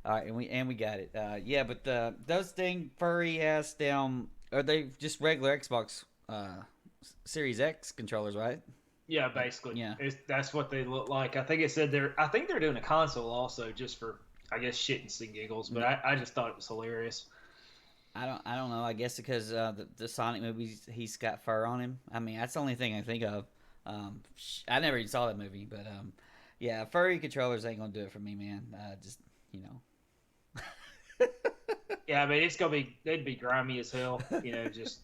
All right, and we got it. Yeah, but those thing furry ass damn are they just regular Xbox Series X controllers, right? Yeah, basically, Yeah. that's what they look like. I think it said they're. I think they're doing a console also, just for I guess shits and giggles. But I just thought it was hilarious. I don't know. I guess because the Sonic movies, he's got fur on him. I mean, that's the only thing I think of. I never even saw that movie, but yeah, furry controllers ain't gonna do it for me, man. Just you know. Yeah, I mean it's gonna be they'd be grimy as hell. Just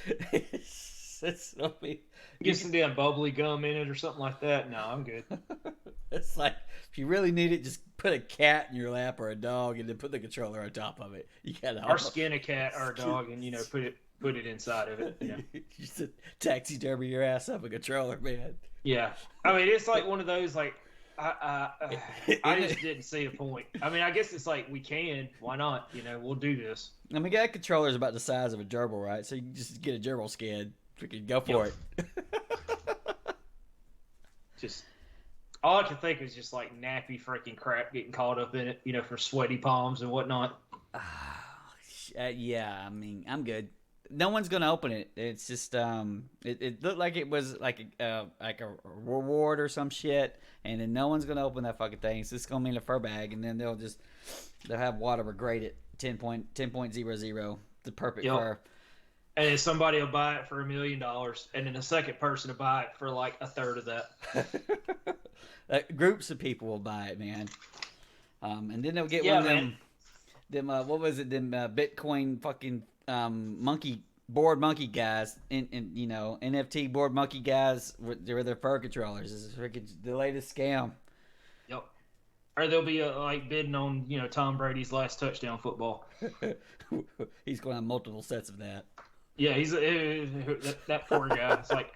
it's gonna be you get can, some damn bubbly gum in it or something like that. No, I'm good. it's like if you really need it, just put a cat in your lap or a dog, and then put the controller on top of it. You got Or all. skin a cat or a dog, and put it inside of it. You just taxidermy your ass up a controller, man. Yeah. I mean it's like one of those like I And just didn't see a point. I mean I guess it's like we can why not we'll do this. I mean, that controller's about the size of a gerbil, right? So you can just get a gerbil skin. Freaking go Yep. for it. Just all I could think was just like nappy freaking crap getting caught up in it, for sweaty palms and whatnot. Yeah, I mean, I'm good. No one's gonna open it. It's just it looked like it was like a reward or some shit, and then no one's gonna open that fucking thing. It's just gonna be in a fur bag, and then they'll have water grade it 10.00, the perfect Yep. fur. And then somebody will buy it for $1 million, and then a second person will buy it for like a third of that. Groups of people will buy it, man. And then they'll get one Yeah, of man. them what was it? Them Bitcoin fucking monkey board monkey guys, in NFT board monkey guys with their fur controllers. This is freaking the latest scam. Yep. Or they'll be like bidding on Tom Brady's last touchdown football. He's going to have multiple sets of that. Yeah, he's that poor guy. It's like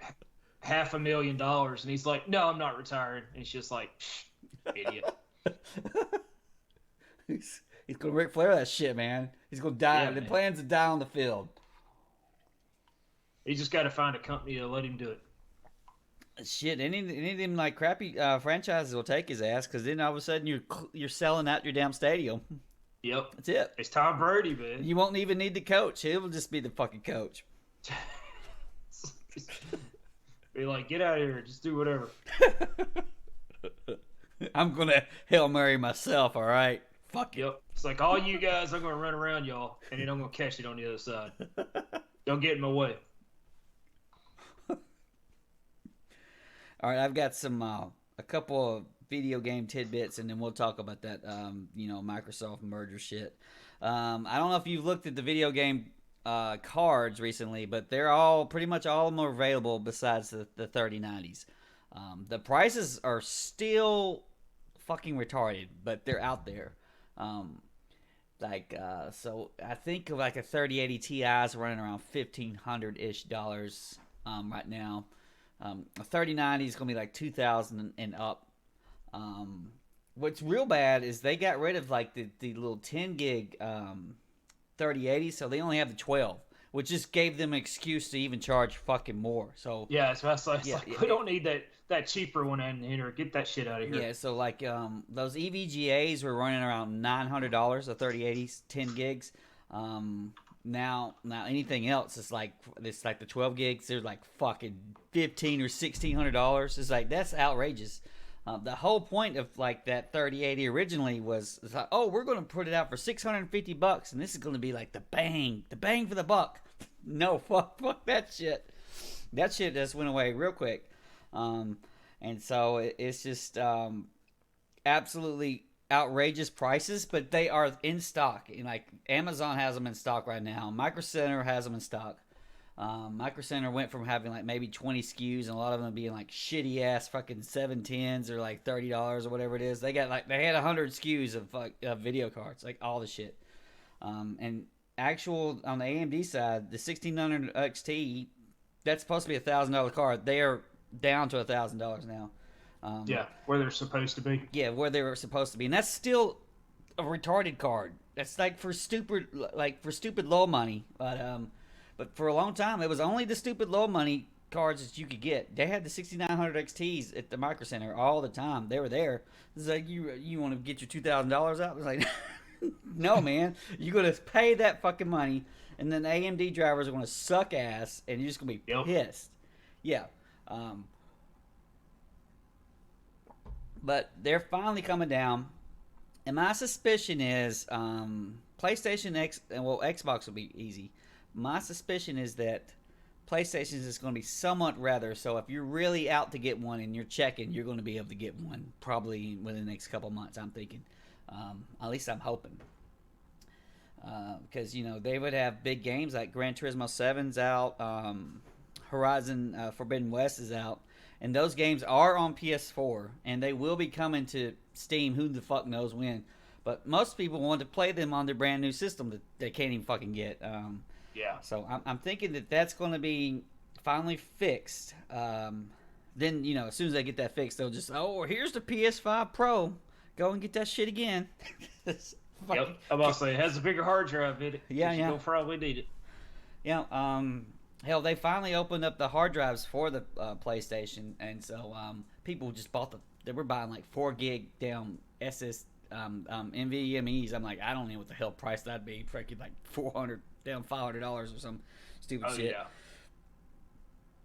$500,000, and he's like, "No, I'm not retiring." And it's just like, idiot. He's going to Ric Flair that shit, man. He's going to die. Yeah, The man. plans to die on the field. He just got to find a company to let him do it. Shit, any of them like crappy franchises will take his ass because then all of a sudden you're selling out your damn stadium. Yep. That's it. It's Tom Brady, man. You won't even need the coach. He'll just be the fucking coach. Be like, get out of here. Just do whatever. I'm gonna Hail Mary myself. All right. Fuck it. Yep. It's like all you guys, I'm gonna run around y'all, and then I'm gonna catch it on the other side. Don't get in my way. All right. I've got some a couple of video game tidbits, and then we'll talk about that. Microsoft merger shit. I don't know if you've looked at the video game cards recently, but they're all pretty much all of them are available besides the 3090s. The prices are still fucking retarded, but they're out there. Um, so I think like a 3080 Ti is running around $1,500 right now. A 3090 is gonna be like 2,000 and up. What's real bad is they got rid of like the little 10 gig 3080, so they only have the 12, which just gave them an excuse to even charge fucking more. So Yeah, it's like, yeah, we don't need that cheaper one in here. Get that shit out of here. yeah. So like those EVGAs were running around $900 a 3080s 10 gigs. Now anything else is like it's like the 12 gigs. They're like fucking $1,500 or $1,600. It's like that's outrageous. The whole point of like that 3080 originally was like, oh, we're going to put it out for $650, and this is going to be like the bang for the buck. No, fuck that shit. That shit just went away real quick, and so it's just absolutely outrageous prices, but they are in stock. And like Amazon has them in stock right now. Micro Center has them in stock. Micro Center went from having like maybe 20 SKUs and a lot of them being like shitty ass fucking 710s or like $30 or whatever it is. They had 100 SKUs of video cards, like all the shit. And actual on the AMD side, the 1600 XT, that's supposed to be $1,000 card. They are down to $1,000 now. Yeah, where they're supposed to be. Yeah, where they were supposed to be, and that's still a retarded card. That's like for stupid low money, but for a long time it was only the stupid low money cards that you could get. They had the 6900 XTs at the Micro Center all the time. They were there. It's like, you want to get your $2,000 out? It's like, no, man. You're going to pay that fucking money, and then the AMD drivers are going to suck ass, and you're just going to be pissed. Yeah. But they're finally coming down, and my suspicion is PlayStation Xbox will be easy. My suspicion is that PlayStation is going to be somewhat rather. So if you're really out to get one and you're checking, you're going to be able to get one probably within the next couple of months, I'm thinking. At least I'm hoping. Because, they would have big games like Gran Turismo 7's out, Horizon Forbidden West is out, and those games are on PS4, and they will be coming to Steam, who the fuck knows when. But most people want to play them on their brand new system that they can't even fucking get. Yeah. So I'm thinking that that's going to be finally fixed. Then, as soon as they get that fixed, they'll just, here's the PS5 Pro. Go and get that shit again. Yep. I'm about to say, it has a bigger hard drive in it. Yeah. You'll probably need it. Yeah. Hell, they finally opened up the hard drives for the PlayStation, and so people just they were buying like 4 gig down SS NVMe's. I'm like, I don't know what the hell price that'd be. Freaking like $400 down $500 or some stupid shit.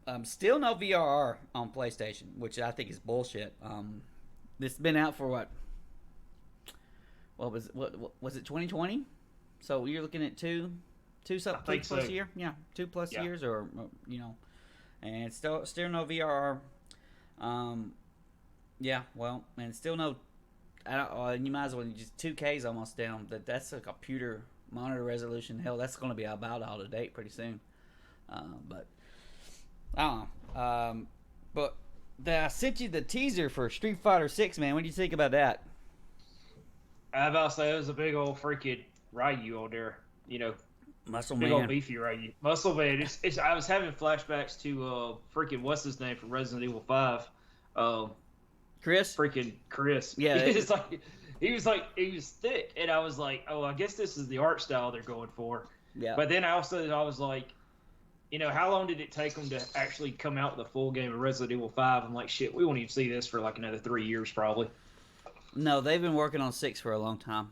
Yeah. Still no VRR on PlayStation, which I think is bullshit. It's been out for what was it 2020? So you're looking at two something plus year, 2+ years, or and still no VRR. And still no. You might as well just 2K's almost down. That's a computer monitor resolution. Hell, that's going to be about out of date pretty soon. But I don't know. But I sent you the teaser for Street Fighter 6, man. What do you think about that? I about to say, it was a big old freaking Ryu on there. Muscle big man. Old beefy Ryu. Muscle man. I was having flashbacks to freaking what's his name from Resident Evil 5. Chris? Freaking Chris. Yeah. It's like he was thick, and I was like, I guess this is the art style they're going for. Yeah. But then I was like, how long did it take them to actually come out with a full game of Resident Evil 5? I'm like, shit, we won't even see this for like another 3 years probably. No, they've been working on 6 for a long time.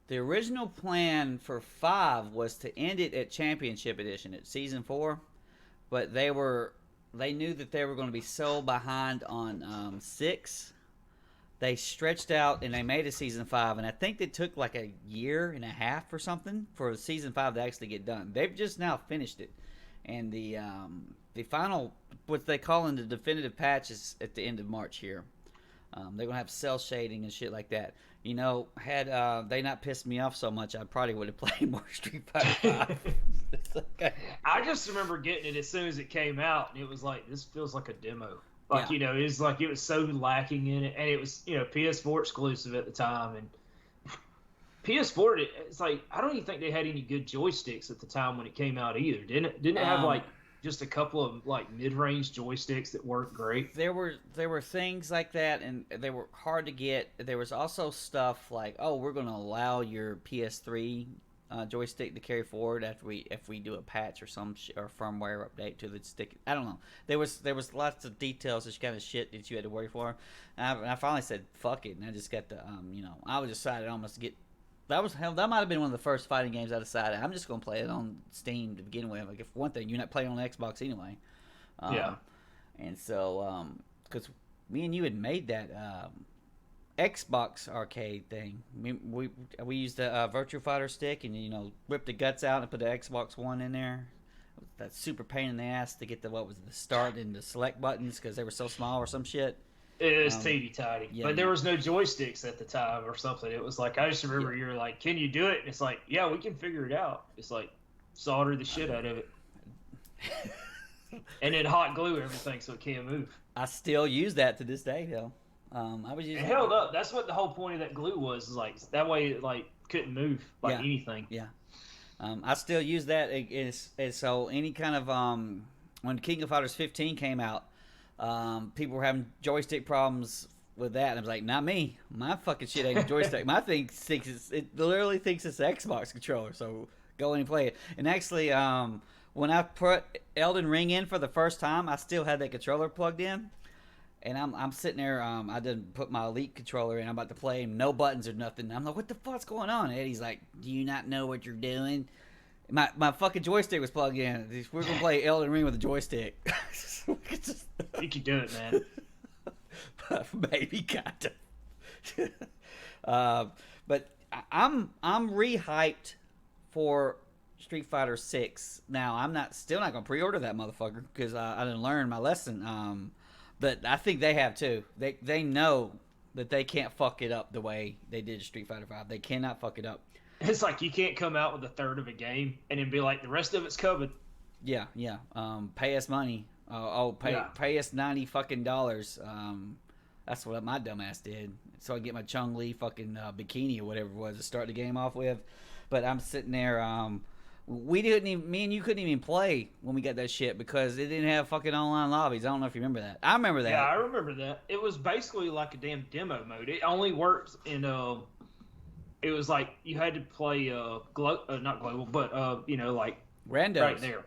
The original plan for 5 was to end it at Championship Edition at Season 4, but they knew that they were going to be so behind on 6. They stretched out and they made a Season 5, and I think it took like a year and a half or something for Season 5 to actually get done. They've just now finished it, and the final, what they call in the definitive patch, is at the end of March here. They're going to have cell shading and shit like that. Had they not pissed me off so much, I probably would have played more Street Fighter 5. I just remember getting it as soon as it came out, and it was like, this feels like a demo. Like, it was like, it was so lacking in it, and it was, PS4 exclusive at the time, and PS4, it's like, I don't even think they had any good joysticks at the time when it came out either. Didn't it have like just a couple of like mid-range joysticks that worked great? There were things like that, and they were hard to get. There was also stuff like, we're going to allow your PS3 joystick to carry forward if we do a patch or or firmware update to the stick. I don't know. There was lots of details, this kind of shit that you had to worry for. And I finally said fuck it, and I just got the I was decided almost to get. That might have been one of the first fighting games I decided I'm just going to play it on Steam to begin with. Like, if one thing, you're not playing on Xbox anyway. And so, because me and you had made that Xbox arcade thing. We used the Virtua Fighter stick and, ripped the guts out and put the Xbox One in there. That super pain in the ass to get the start and the select buttons because they were so small or some shit. It was teeny tiny, but there was no joysticks at the time or something. It was like, I just remember you're like, can you do it? And it's like, yeah, we can figure it out. It's like, solder the shit out of it. And then hot glue everything so it can't move. I still use that to this day, though. I was using it held up. That's what the whole point of that glue was like, that way it like couldn't move like anything. Yeah. I still use that. So any kind of, when King of Fighters 15 came out, people were having joystick problems with that, and I was like, not me. My fucking shit ain't a joystick. My thing it literally thinks it's an Xbox controller, so go in and play it. And actually, when I put Elden Ring in for the first time, I still had that controller plugged in. And I'm sitting there. I didn't put my Elite controller in. I'm about to play. No buttons or nothing. I'm like, what the fuck's going on? And Eddie's like, do you not know what you're doing? My fucking joystick was plugged in. We're gonna play Elden Ring with a joystick. You can do it, man. Maybe kind of. But I'm rehyped for Street Fighter 6. Now I'm still not gonna pre-order that motherfucker because I didn't learn my lesson. But I think they have too. They know that they can't fuck it up the way they did Street Fighter 5. They cannot fuck it up. It's like you can't come out with a third of a game and then be like, the rest of it's covered. Yeah. Pay us money. Pay us $90 fucking dollars. That's what my dumbass did. So I get my Chun-Li fucking bikini or whatever it was to start the game off with. But I'm sitting there. Me and you couldn't even play when we got that shit because it didn't have fucking online lobbies. I don't know if you remember that. I remember that. Yeah, I remember that. It was basically like a damn demo mode. It only worked in it was like you had to play not global, but like randos right there.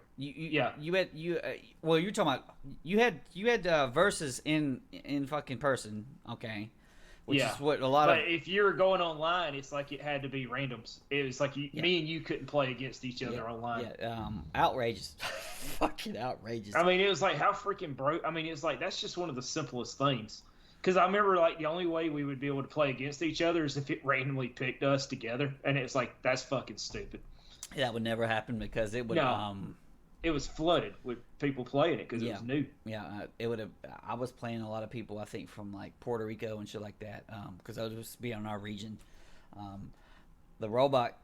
Well, you're talking about you had versus in fucking person, okay? Which is what a lot of. But if you're going online, it's like it had to be randoms. It was like me and you couldn't play against each other online. Yeah, outrageous, fucking outrageous. I mean, it was like how freaking broke. I mean, it was like that's just one of the simplest things. Because I remember like the only way we would be able to play against each other is if it randomly picked us together, and it's like that's fucking stupid. That would never happen because it would. It was flooded with people playing it because it was new. Yeah, it would have. I was playing a lot of people, I think, from like Puerto Rico and shit like that, because I was just be on our region. The robot,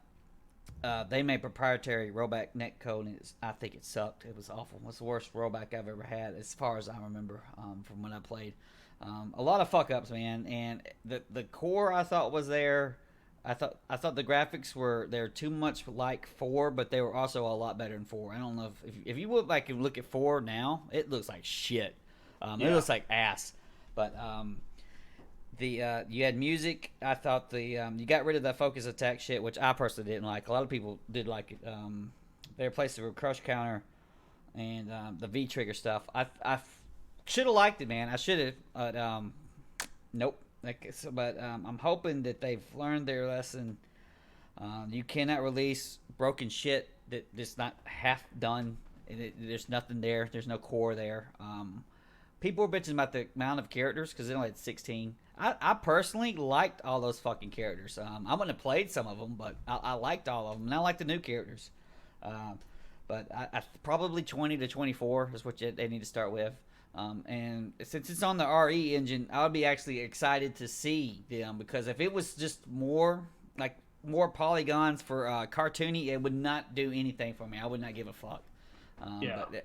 they made proprietary rollback netcode, and I think it sucked. It was awful. It was the worst rollback I've ever had, as far as I remember, from when I played. A lot of fuck ups, man, and the core I thought was there. I thought the graphics they're too much like 4, but they were also a lot better than 4. I don't know if you would like look at 4 now, it looks like shit. It looks like ass. But you had music. I thought you got rid of that focus attack shit, which I personally didn't like. A lot of people did like it. They replaced it with crush counter and the V trigger stuff. I should have liked it, man. I should have, but nope. I'm hoping that they've learned their lesson. You cannot release broken shit that's not half done. There's nothing there. There's no core there. People were bitching about the amount of characters because they only had 16. I personally liked all those fucking characters. I wouldn't have played some of them, but I liked all of them. And I like the new characters. But I probably 20 to 24 is what they need to start with. And since it's on the RE engine, I would be actually excited to see them, because if it was just more polygons for cartoony, it would not do anything for me. I would not give a fuck.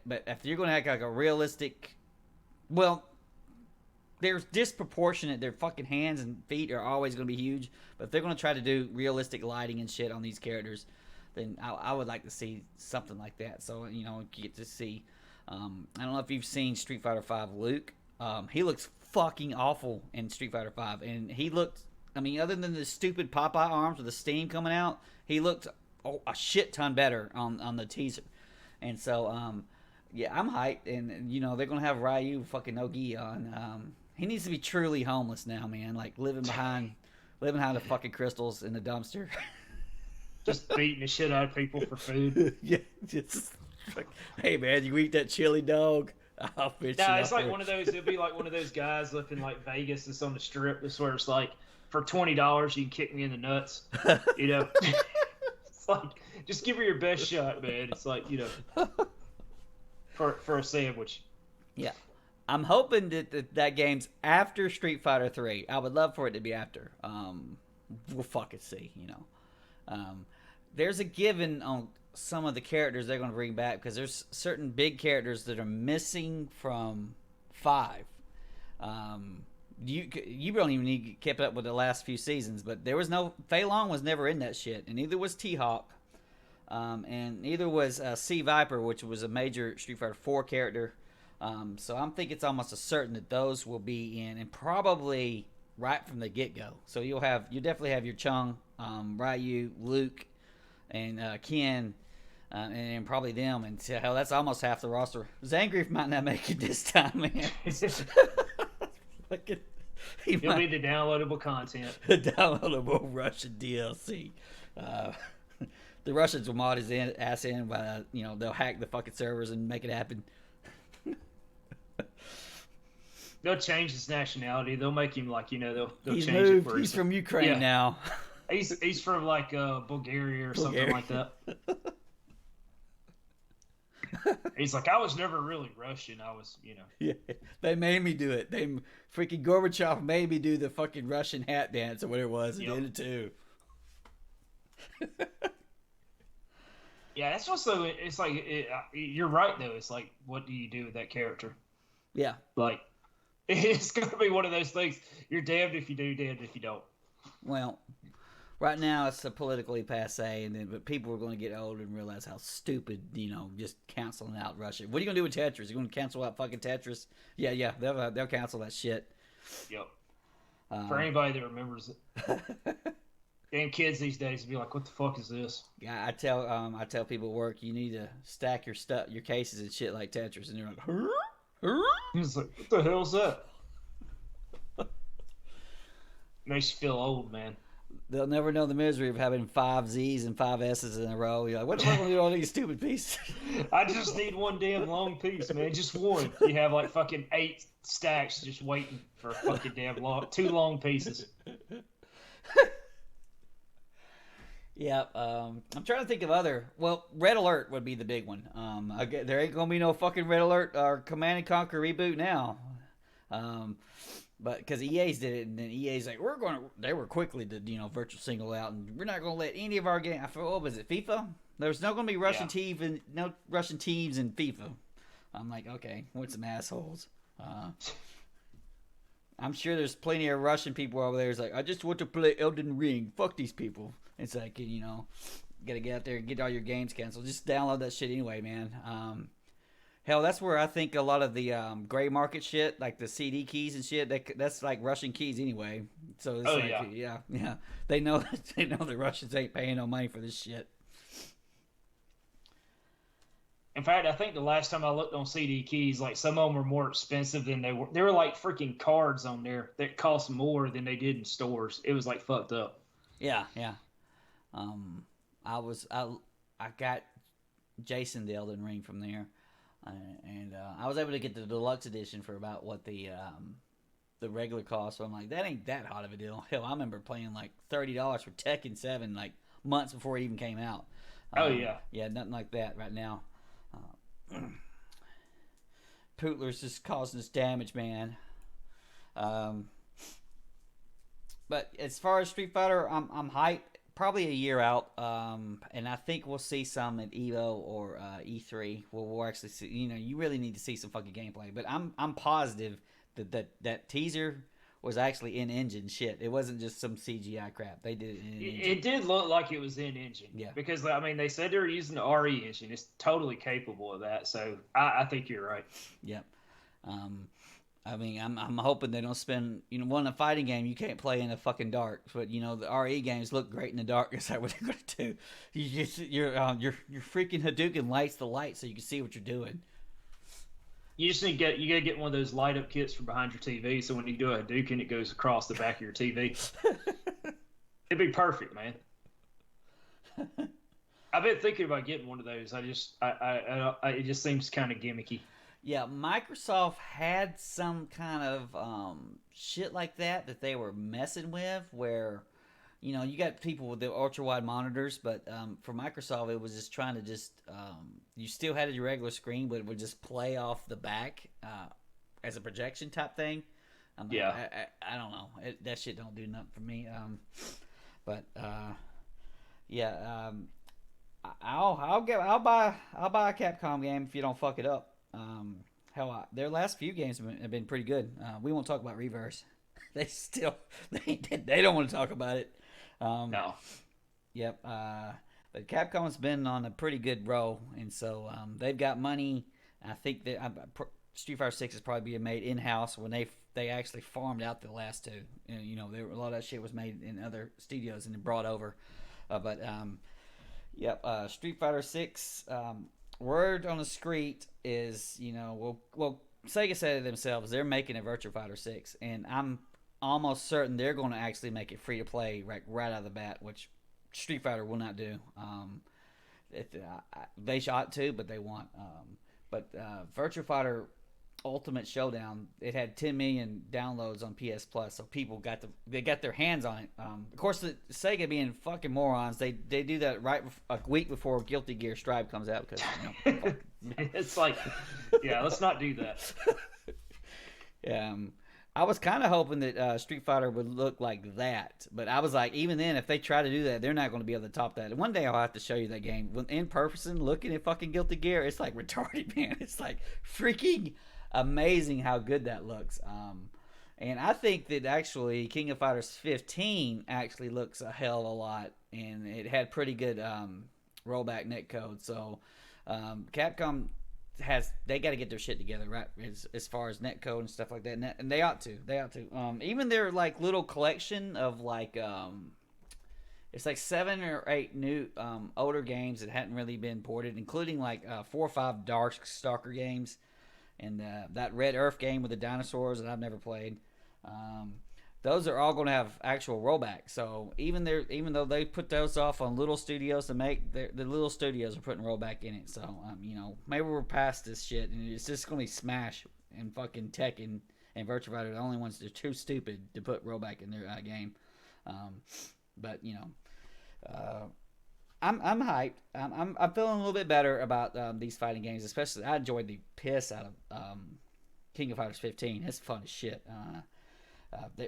But if you're going to act like a realistic, well, they're disproportionate. Their fucking hands and feet are always going to be huge. But if they're going to try to do realistic lighting and shit on these characters, then I would like to see something like that. So, you get to see. I don't know if you've seen Street Fighter V Luke. He looks fucking awful in Street Fighter V. And he looked, other than the stupid Popeye arms with the steam coming out, he looked a shit ton better on the teaser. And so, I'm hyped. And, they're going to have Ryu fucking Nogi on. He needs to be truly homeless now, man. Like, living behind the fucking crystals in the dumpster. Just beating the shit out of people for food. Yeah, just... Like, hey man, you eat that chili dog? I'll fix it. No, it's like one of those. It'd be like one of those guys up in like Vegas that's on the strip. This where it's like, for $20 you can kick me in the nuts. It's like, just give her your best shot, man. It's like, for a sandwich. Yeah, I'm hoping that game's after Street Fighter 3. I would love for it to be after. We'll fucking see. There's a given on some of the characters they're going to bring back, because there's certain big characters that are missing from 5. You don't even need to keep up with the last few seasons, but there was no Fei Long was never in that shit, and neither was T-Hawk, and neither was C Viper, which was a major Street Fighter 4 character. So I'm thinking it's almost a certain that those will be in, and probably right from the get-go. So you definitely have your Chung, Ryu, Luke, and Ken. and probably them. And hell, that's almost half the roster. Zangief might not make it this time, man. He'll be the downloadable content. The downloadable Russian DLC. The Russians will mod his ass in, but they'll hack the fucking servers and make it happen. They'll change his nationality. They'll make him like they'll he's change moved. it for He's from Ukraine now. He's from like Bulgaria or something like that. He's like, I was never really Russian. I was, Yeah, they made me do it. They freaking Gorbachev made me do the fucking Russian hat dance or whatever it was. And did it too. Yeah, that's also. It's like you're right though. It's like, what do you do with that character? Yeah, like it's gonna be one of those things. You're damned if you do, damned if you don't. Well, right now it's a politically passe, but people are going to get older and realize how stupid, just canceling out Russia. What are you going to do with Tetris? You going to cancel out fucking Tetris? Yeah, they'll cancel that shit. Yep. For anybody that remembers it. Damn kids these days will be like, what the fuck is this? Yeah, I tell people at work, you need to stack your cases and shit like Tetris, and they're like, huh? He's like, what the hell is that? Makes you feel old, man. They'll never know the misery of having 5 Z's and 5 S's in a row. You're like, what the fuck are all these stupid pieces? I just need one damn long piece, man. Just one. You have like fucking 8 stacks just waiting for fucking damn 2 long pieces. Yeah, I'm trying to think of other. Well, Red Alert would be the big one. There ain't gonna be no fucking Red Alert or Command and Conquer reboot now. But because EA's did it, and then EA's like, they were quickly to virtual single out, and we're not gonna let any of our game. What was it, FIFA? There's not gonna be Russian teams and no Russian teams in FIFA. I'm like, okay, what's some assholes? I'm sure there's plenty of Russian people over there. It's like, I just want to play Elden Ring. Fuck these people. It's like, gotta get out there and get all your games canceled. Just download that shit anyway, man. Hell, that's where I think a lot of the gray market shit, like the CD keys and shit, that's like Russian keys anyway. So it's yeah. They know the Russians ain't paying no money for this shit. In fact, I think the last time I looked on CD keys, like some of them were more expensive than they were. There were like freaking cards on there that cost more than they did in stores. It was like fucked up. Yeah. I got Jason the Elden Ring from there, and I was able to get the deluxe edition for about what the regular cost. So I'm like, that ain't that hot of a deal. Hell, I remember paying like $30 for Tekken 7 like months before it even came out. Yeah, nothing like that right now. Pootler's just causing us damage, man. But as far as Street Fighter, I'm hyped. Probably a year out, and I think we'll see some at EVO or E3. We'll actually see. You really need to see some fucking gameplay. But I'm positive that teaser was actually in engine shit. It wasn't just some CGI crap. They did it in engine. It did look like it was in engine. Yeah. Because they said they were using the RE engine. It's totally capable of that. So I think you're right. Yep. I'm hoping they don't spend, one in a fighting game you can't play in the fucking dark, but the RE games look great in the dark. Is that what they're gonna do? Your freaking Hadouken lights the light so you can see what you're doing. You just need you gotta get one of those light up kits from behind your TV, so when you do a Hadouken, it goes across the back of your TV. It'd be perfect, man. I've been thinking about getting one of those. It just seems kind of gimmicky. Yeah, Microsoft had some kind of shit like that they were messing with, where you got people with the ultra wide monitors, but for Microsoft it was just trying to you still had your regular screen, but it would just play off the back as a projection type thing. I don't know. That shit don't do nothing for me. I'll buy a Capcom game if you don't fuck it up. Their last few games have been pretty good. We won't talk about Reverse. They don't want to talk about it. No. Yep. But Capcom's been on a pretty good roll, and so they've got money. I think that Street Fighter 6 is probably being made in house when they actually farmed out the last two. A lot of that shit was made in other studios and then brought over. Yep. Street Fighter 6. Word on the street is, Sega said it themselves. They're making a Virtua Fighter 6, and I'm almost certain they're going to actually make it free to play right out of the bat, which Street Fighter will not do. They shot to, but they want. But Virtua Fighter Ultimate Showdown, it had 10 million downloads on PS Plus, so people got their hands on it. Of course, the Sega being fucking morons, they do that right a week before Guilty Gear Strive comes out because it's like, yeah, let's not do that. I was kind of hoping that Street Fighter would look like that, but I was like, even then, if they try to do that, they're not going to be able to top that. And one day I'll have to show you that game. When in person, looking at fucking Guilty Gear, it's like retarded, man. It's like freaking amazing how good that looks. And I think that actually King of Fighters 15 actually looks a hell of a lot, and it had pretty good rollback netcode. So Capcom they got to get their shit together, right? As far as netcode and stuff like that, and they ought to. Even their like little collection of like it's like 7 or 8 new older games that hadn't really been ported, including like 4 or 5 Darkstalker games, and that Red Earth game with the dinosaurs that I've never played. Those are all going to have actual rollback. So even though they put those off on little studios to make, the little studios are putting rollback in it. So maybe we're past this shit, and it's just going to be Smash and fucking Tekken and Virtua Fighter, the only ones that are too stupid to put rollback in their game. But I'm hyped. I'm feeling a little bit better about these fighting games, especially I enjoyed the piss out of King of Fighters 15. It's fun as shit.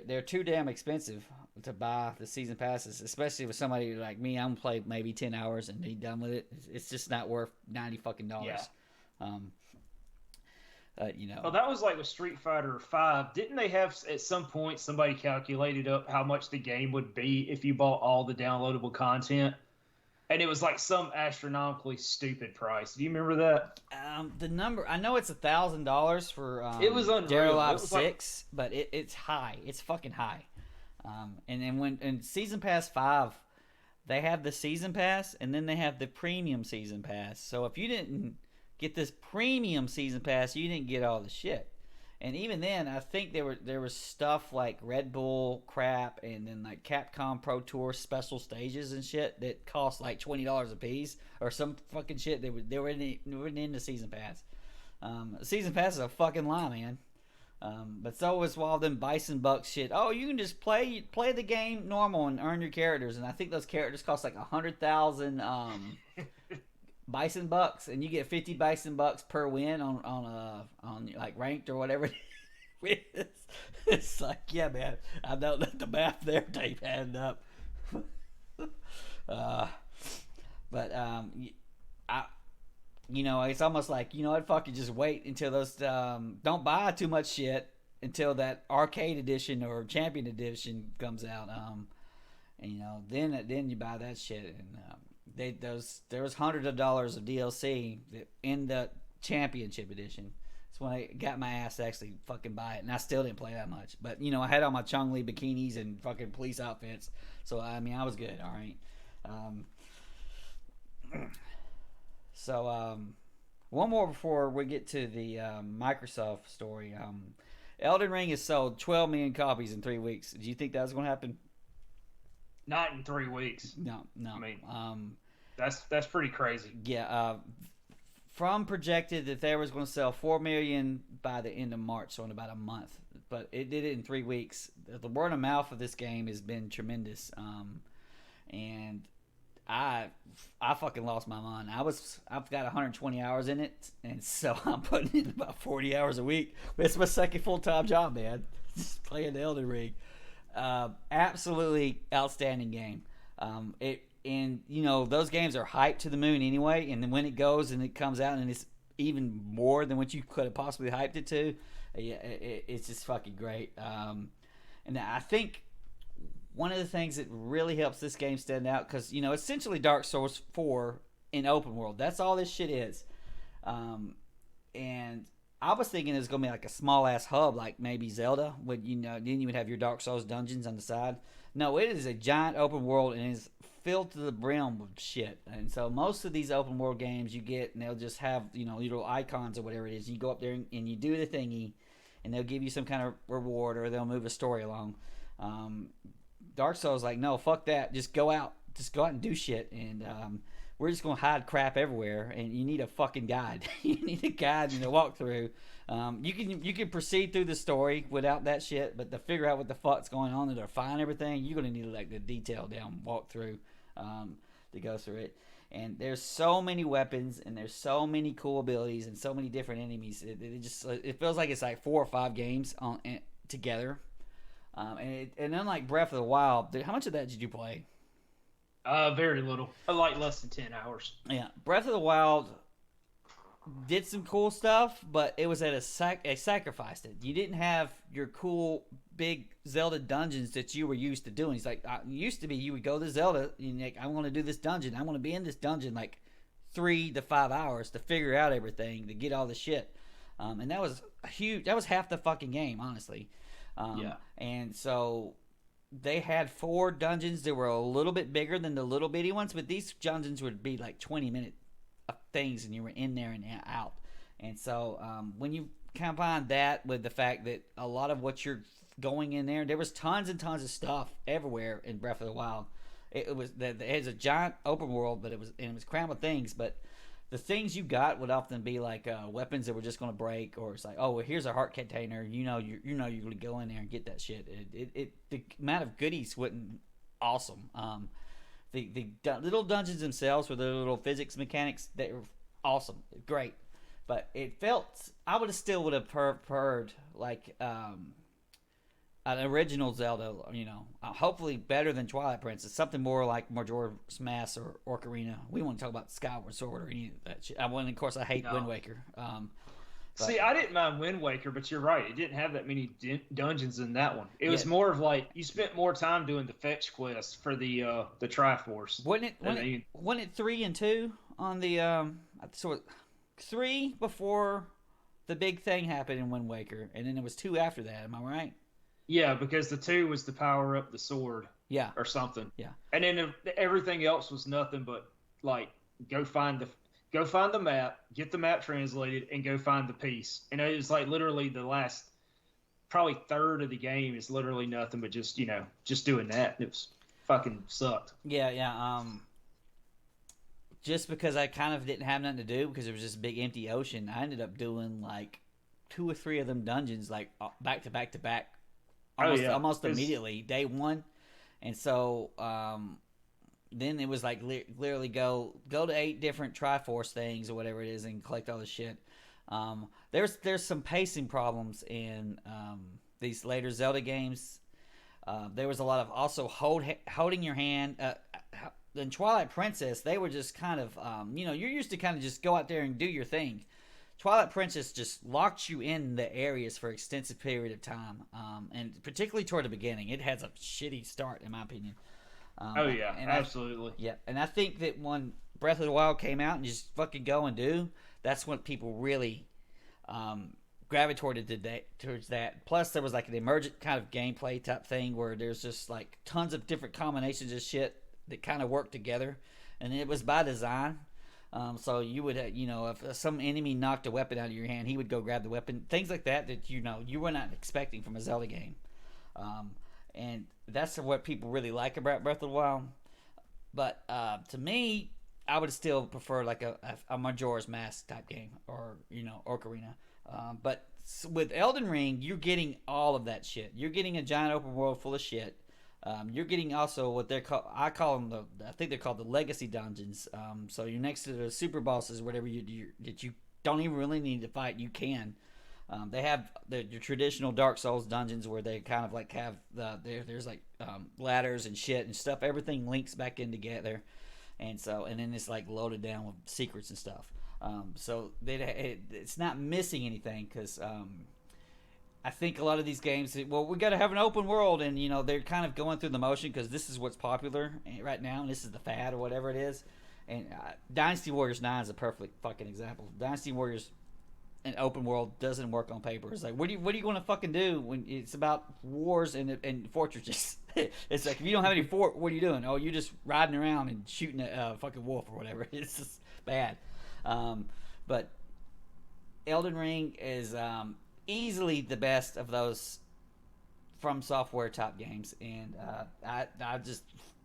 They're too damn expensive to buy the season passes, especially with somebody like me. I'm gonna play maybe 10 hours and be done with it. It's just not worth $90 fucking. Yeah. Well, that was like with Street Fighter 5. Didn't they have at some point somebody calculated up how much the game would be if you bought all the downloadable content? And it was like some astronomically stupid price. Do you remember that? The number, I know it's $1,000 for it was unreal. Live 6, but it's high. It's fucking high. And then when in Season Pass 5, they have the Season Pass, and then they have the Premium Season Pass. So if you didn't get this Premium Season Pass, you didn't get all the shit. And even then, I think there was stuff like Red Bull crap, and then like Capcom Pro Tour special stages and shit that cost like $20 a piece or some fucking shit. They were in the Season Pass. Season Pass is a fucking lie, man. But so was all them Bison Bucks shit. Oh, you can just play the game normal and earn your characters, and I think those characters cost like 100,000 Bison Bucks, and you get 50 Bison Bucks per win on like ranked or whatever. It's like, yeah, man, I know that the math there tape added up. It's almost like, I'd fucking just wait until those don't buy too much shit until that arcade edition or champion edition comes out. Then you buy that shit, and there was hundreds of dollars of DLC in the championship edition. That's when I got my ass to actually fucking buy it, and I still didn't play that much. But I had all my Chun-Li bikinis and fucking police outfits, so I was good. All right. One more before we get to the Microsoft story. Elden Ring has sold 12 million copies in 3 weeks. Do you think that was going to happen? Not in 3 weeks. No. I mean, that's pretty crazy. Yeah. From projected that they was going to sell 4 million by the end of March, so in about a month. But it did it in 3 weeks. The word of mouth of this game has been tremendous. And I fucking lost my mind. I've got 120 hours in it, and so I'm putting in about 40 hours a week. It's my second full-time job, man. Just playing the Elden Ring. Absolutely outstanding game. Those games are hyped to the moon anyway, and then when it goes and it comes out and it's even more than what you could have possibly hyped it to, it's just fucking great. And I think one of the things that really helps this game stand out, because essentially Dark Souls 4 in open world, that's all this shit is. And I was thinking it was gonna be like a small ass hub, like maybe Zelda, then you would have your Dark Souls dungeons on the side. No, it is a giant open world, and it's filled to the brim with shit. And so most of these open world games you get, and they'll just have little icons or whatever it is. You go up there and you do the thingy, and they'll give you some kind of reward or they'll move a story along. Dark Souls like, no, fuck that. Just go out and do shit. And we're just gonna hide crap everywhere, and you need a fucking guide. You need a guide and a walkthrough. You can proceed through the story without that shit, but to figure out what the fuck's going on and to find everything, you're gonna need like the detailed down walkthrough to go through it. And there's so many weapons, and there's so many cool abilities, and so many different enemies. It feels like it's like 4 or 5 games together. And unlike Breath of the Wild, how much of that did you play? Very little. Like less than 10 hours. Yeah, Breath of the Wild did some cool stuff, but it was at a sacrifice. You didn't have your cool big Zelda dungeons that you were used to doing. It's like used to be you would go to Zelda and you're like, I want to do this dungeon. I want to be in this dungeon like 3 to 5 hours to figure out everything, to get all the shit. And that was huge. That was half the fucking game, honestly. Yeah. And so they had 4 dungeons that were a little bit bigger than the little bitty ones, but these dungeons would be like 20-minute things, and you were in there and out. And so when you combine that with the fact that a lot of what you're going in there was tons and tons of stuff everywhere in Breath of the Wild. It was a giant open world, but it was crammed with things. But the things you got would often be like weapons that were just going to break, or it's like, oh, well, here's a heart container. You're going to go in there and get that shit. The amount of goodies wasn't awesome. The little dungeons themselves with the little physics mechanics, they were awesome, great. But it felt, I would have preferred like an original Zelda, hopefully better than Twilight Princess, something more like Majora's Mask or Ocarina. We want to talk about Skyward Sword or any of that shit. Of course, I hate Wind Waker. See, I didn't mind Wind Waker, but you're right. It didn't have that many dungeons in that one. It was more of like you spent more time doing the fetch quest for the Triforce. Wasn't it 3 and 2 on the so 3 before the big thing happened in Wind Waker, and then it was 2 after that. Am I right? Yeah, because the 2 was to power up the sword. Yeah. Or something. Yeah. And then everything else was nothing but like go find the map, get the map translated, and go find the piece. And it was like literally the last probably third of the game is literally nothing but just doing that. It was fucking sucked. Yeah. Just because I kind of didn't have nothing to do because it was just a big empty ocean, I ended up doing like 2 or 3 of them dungeons like back to back to back. Almost immediately, day one. And so then it was like literally go to 8 different Triforce things or whatever it is and collect all the shit. There's some pacing problems in these later Zelda games. There was a lot of also holding your hand. In Twilight Princess, they were just kind of, you're used to kind of just go out there and do your thing. Twilight Princess just locked you in the areas for an extensive period of time, and particularly toward the beginning. It has a shitty start, in my opinion. Absolutely. And I think that when Breath of the Wild came out and just fucking go and do, that's when people really gravitated towards that. Plus, there was like an emergent kind of gameplay type thing where there's just like tons of different combinations of shit that kind of work together, and it was by design. So you would, if some enemy knocked a weapon out of your hand, he would go grab the weapon. Things like that you were not expecting from a Zelda game. And that's what people really like about Breath of the Wild. But to me, I would still prefer like a Majora's Mask type game or, Ocarina. But with Elden Ring, you're getting all of that shit. You're getting a giant open world full of shit. You're getting also what they're called. I think they're called the legacy dungeons. So you're next to the super bosses, whatever that you don't even really need to fight. You can. They have your traditional Dark Souls dungeons where they kind of like have there's like ladders and shit and stuff. Everything links back in together, and then it's like loaded down with secrets and stuff. So it's not missing anything because. I think a lot of these games, we got to have an open world, and they're kind of going through the motion because this is what's popular right now, and this is the fad or whatever it is. And Dynasty Warriors 9 is a perfect fucking example. Dynasty Warriors an open world doesn't work on paper. It's like, what are you going to fucking do when it's about wars and fortresses? It's like, if you don't have any fort, what are you doing? Oh, you're just riding around and shooting a fucking wolf or whatever. It's just bad. But Elden Ring is easily the best of those From Software top games, and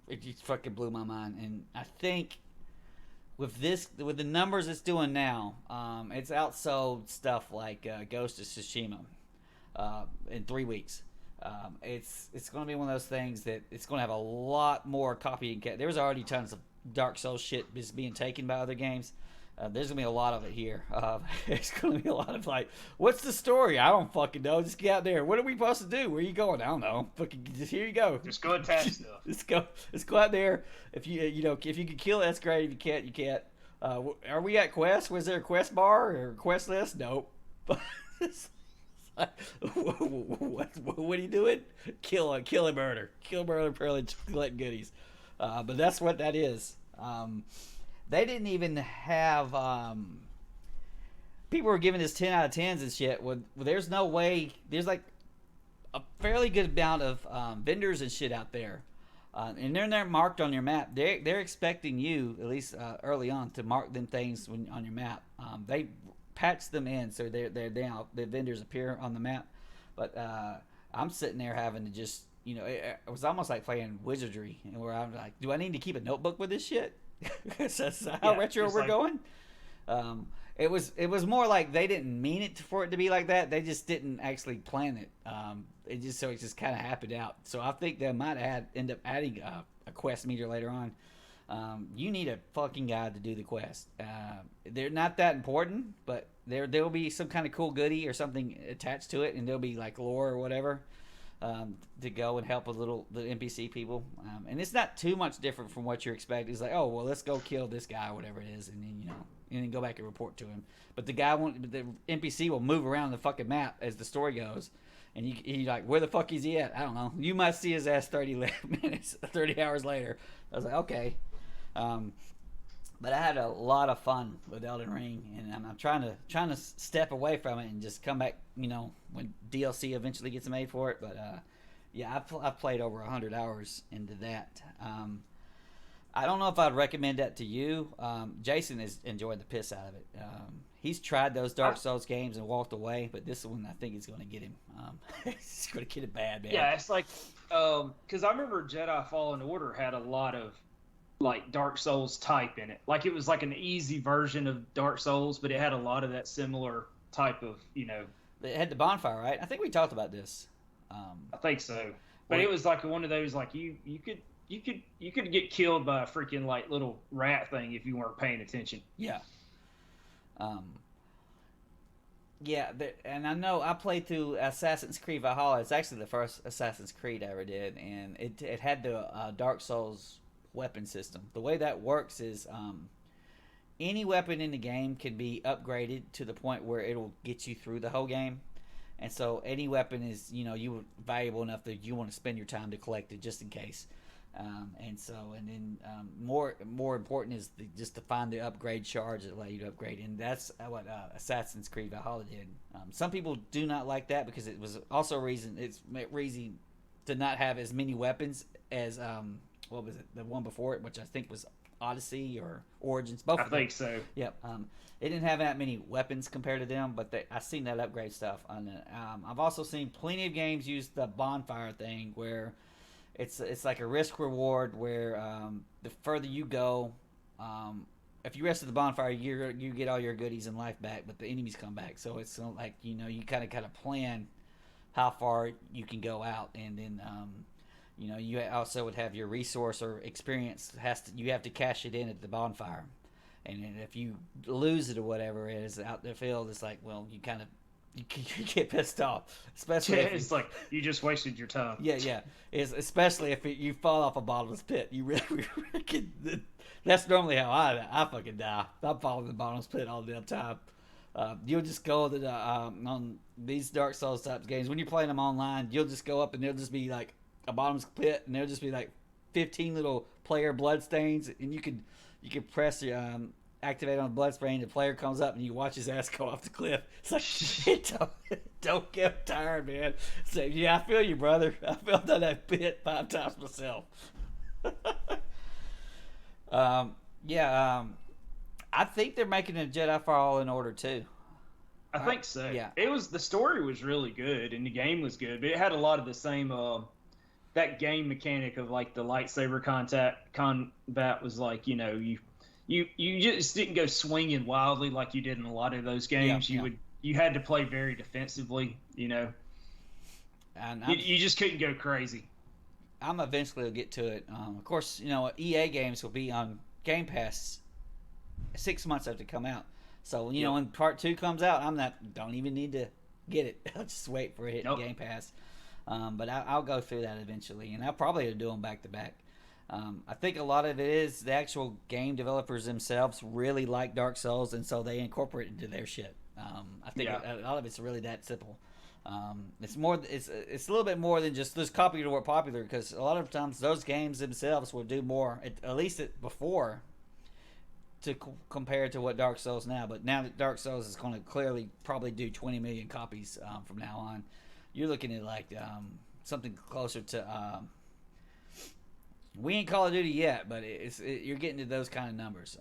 it just fucking blew my mind. And I think with the numbers it's doing now, it's outsold stuff like Ghost of Tsushima in 3 weeks. It's going to be one of those things that it's going to have a lot more copy and cat. There was already tons of Dark Souls shit being taken by other games. There's gonna be a lot of it here. There's gonna be a lot of like, what's the story? I don't fucking know. Just get out there. What are we supposed to do? Where are you going? I don't know. Fucking just here you go. Just go attack stuff. Let's go out there. If if you can kill it, that's great. If you can't, you can't. Are we at quest? Was there a quest bar or a quest list? Nope. What are you doing? Kill and murder, pillage, collect goodies. But that's what that is. They didn't even have people were giving this 10 out of 10s and shit. Well, there's no way. There's like a fairly good amount of vendors and shit out there, and they're there marked on your map. They're expecting you, at least early on, to mark them things on your map. They patch them in so they're down. The vendors appear on the map, but I'm sitting there having to just it was almost like playing wizardry, and where I'm like, do I need to keep a notebook with this shit? That's how retro we're going. It was more like they didn't mean it for it to be like that. They just didn't actually plan it. It just kind of happened out. So I think they might end up adding a quest meter later on. You need a fucking guide to do the quest. They're not that important, but there'll be some kind of cool goodie or something attached to it, and there'll be like lore or whatever. To go and help the NPC people, and it's not too much different from what you're expecting. It's like, oh well, let's go kill this guy or whatever it is, and then and then go back and report to him. But the NPC will move around the fucking map as the story goes, and you're like, where the fuck is he at? I don't know. You might see his ass 30 hours later. I was like, okay. But I had a lot of fun with Elden Ring, and I'm trying to step away from it and just come back, when DLC eventually gets made for it. But yeah, I've played over 100 hours into that. I don't know if I'd recommend that to you. Jason has enjoyed the piss out of it. He's tried those Dark Souls games and walked away, but this one I think is going to get him. He's going to get it bad, man. Yeah, it's like because I remember Jedi Fallen Order had a lot of like Dark Souls type in it. Like it was like an easy version of Dark Souls, but it had a lot of that similar type of, It had the bonfire, right? I think we talked about this. I think so. But it was like one of those like you could get killed by a freaking like little rat thing if you weren't paying attention. Yeah. Yeah, and I know I played through Assassin's Creed Valhalla. It's actually the first Assassin's Creed I ever did, and it had the Dark Souls weapon system. The way that works is any weapon in the game can be upgraded to the point where it'll get you through the whole game. And so any weapon is, you valuable enough that you want to spend your time to collect it just in case. And then more important is just to find the upgrade shards that allow you to upgrade. And that's what Assassin's Creed Valhalla did. Some people do not like that because it was also reason to not have as many weapons as what was it? The one before it, which I think was Odyssey or Origins. Both. I think so. Yep. It didn't have that many weapons compared to them, but I've seen that upgrade stuff. I've also seen plenty of games use the bonfire thing, where it's like a risk reward, where the further you go, if you rest at the bonfire, you get all your goodies and life back, but the enemies come back. So it's like you kind of plan how far you can go out, and then. You also would have your resource or experience you have to cash it in at the bonfire, and then if you lose it or whatever it is out the field, it's like, well, you get pissed off, especially it's like you just wasted your time. Yeah. Especially if you fall off a bottomless pit, you really that's normally how I fucking die. I'm falling in the bottomless pit all the time. You'll just go to the on these Dark Souls type games when you're playing them online. You'll just go up and there'll just be like a bottomless pit, and there'll just be like 15 little player blood stains, and you could press your activate on Bloodspring, the player comes up and you watch his ass go off the cliff. It's like, don't get tired, man. So, yeah, I feel you, brother. I felt that bit 5 times myself. I think they're making a Jedi Fallen Order too. I think so. Yeah. The story was really good and the game was good, but it had a lot of the same that game mechanic of like the lightsaber combat was like, you know, you just didn't go swinging wildly like you did in a lot of those games. You had to play very defensively, you know. And you just couldn't go crazy. I'm eventually will get to it. Of course, you know, EA games will be on Game Pass 6 months after they come out. So, you know, when Part 2 comes out, don't even need to get it. I'll just wait for it to hit Game Pass. But I'll go through that eventually, and I'll probably do them back to back. I think a lot of it is the actual game developers themselves really like Dark Souls, and so they incorporate it into their shit. I think a lot of it's really that simple. It's a little bit more than just this copy to work popular, because a lot of times those games themselves will do more, at least before, to compare to what Dark Souls now. But now that Dark Souls is going to clearly probably do 20 million copies from now on, you're looking at like something closer to. We ain't Call of Duty yet, but you're getting to those kind of numbers.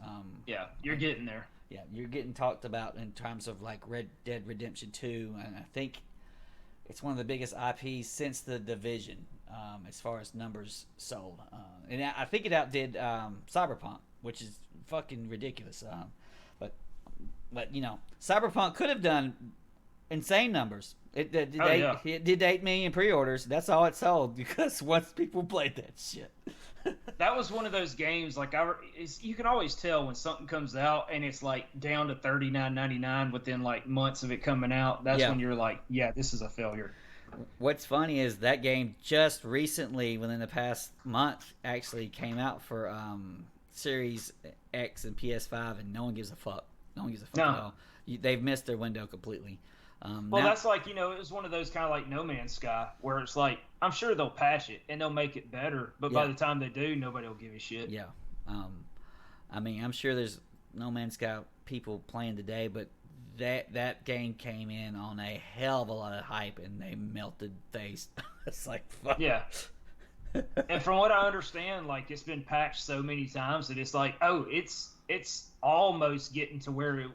You're getting there. Yeah, you're getting talked about in terms of like Red Dead Redemption 2, and I think it's one of the biggest IPs since The Division, as far as numbers sold. And I think it outdid Cyberpunk, which is fucking ridiculous. But you know, Cyberpunk could have done insane numbers. It did 8 million pre-orders. That's all it sold, because once people played that shit. That was one of those games, like you can always tell when something comes out and it's like down to $39.99 within like months of it coming out. That's when you're like, yeah, this is a failure. What's funny is that game just recently, within the past month, actually came out for Series X and PS5, and no one gives a fuck. No one gives a fuck at all. They've missed their window completely. That's like, you know, it was one of those kind of like No Man's Sky, where it's like, I'm sure they'll patch it and they'll make it better, but by the time they do, nobody will give a shit. Yeah. I mean, I'm sure there's No Man's Sky people playing today, but that game came in on a hell of a lot of hype, and they melted face. It's like, fuck. Yeah. And from what I understand, like, it's been patched so many times that it's like, oh, it's almost getting to where it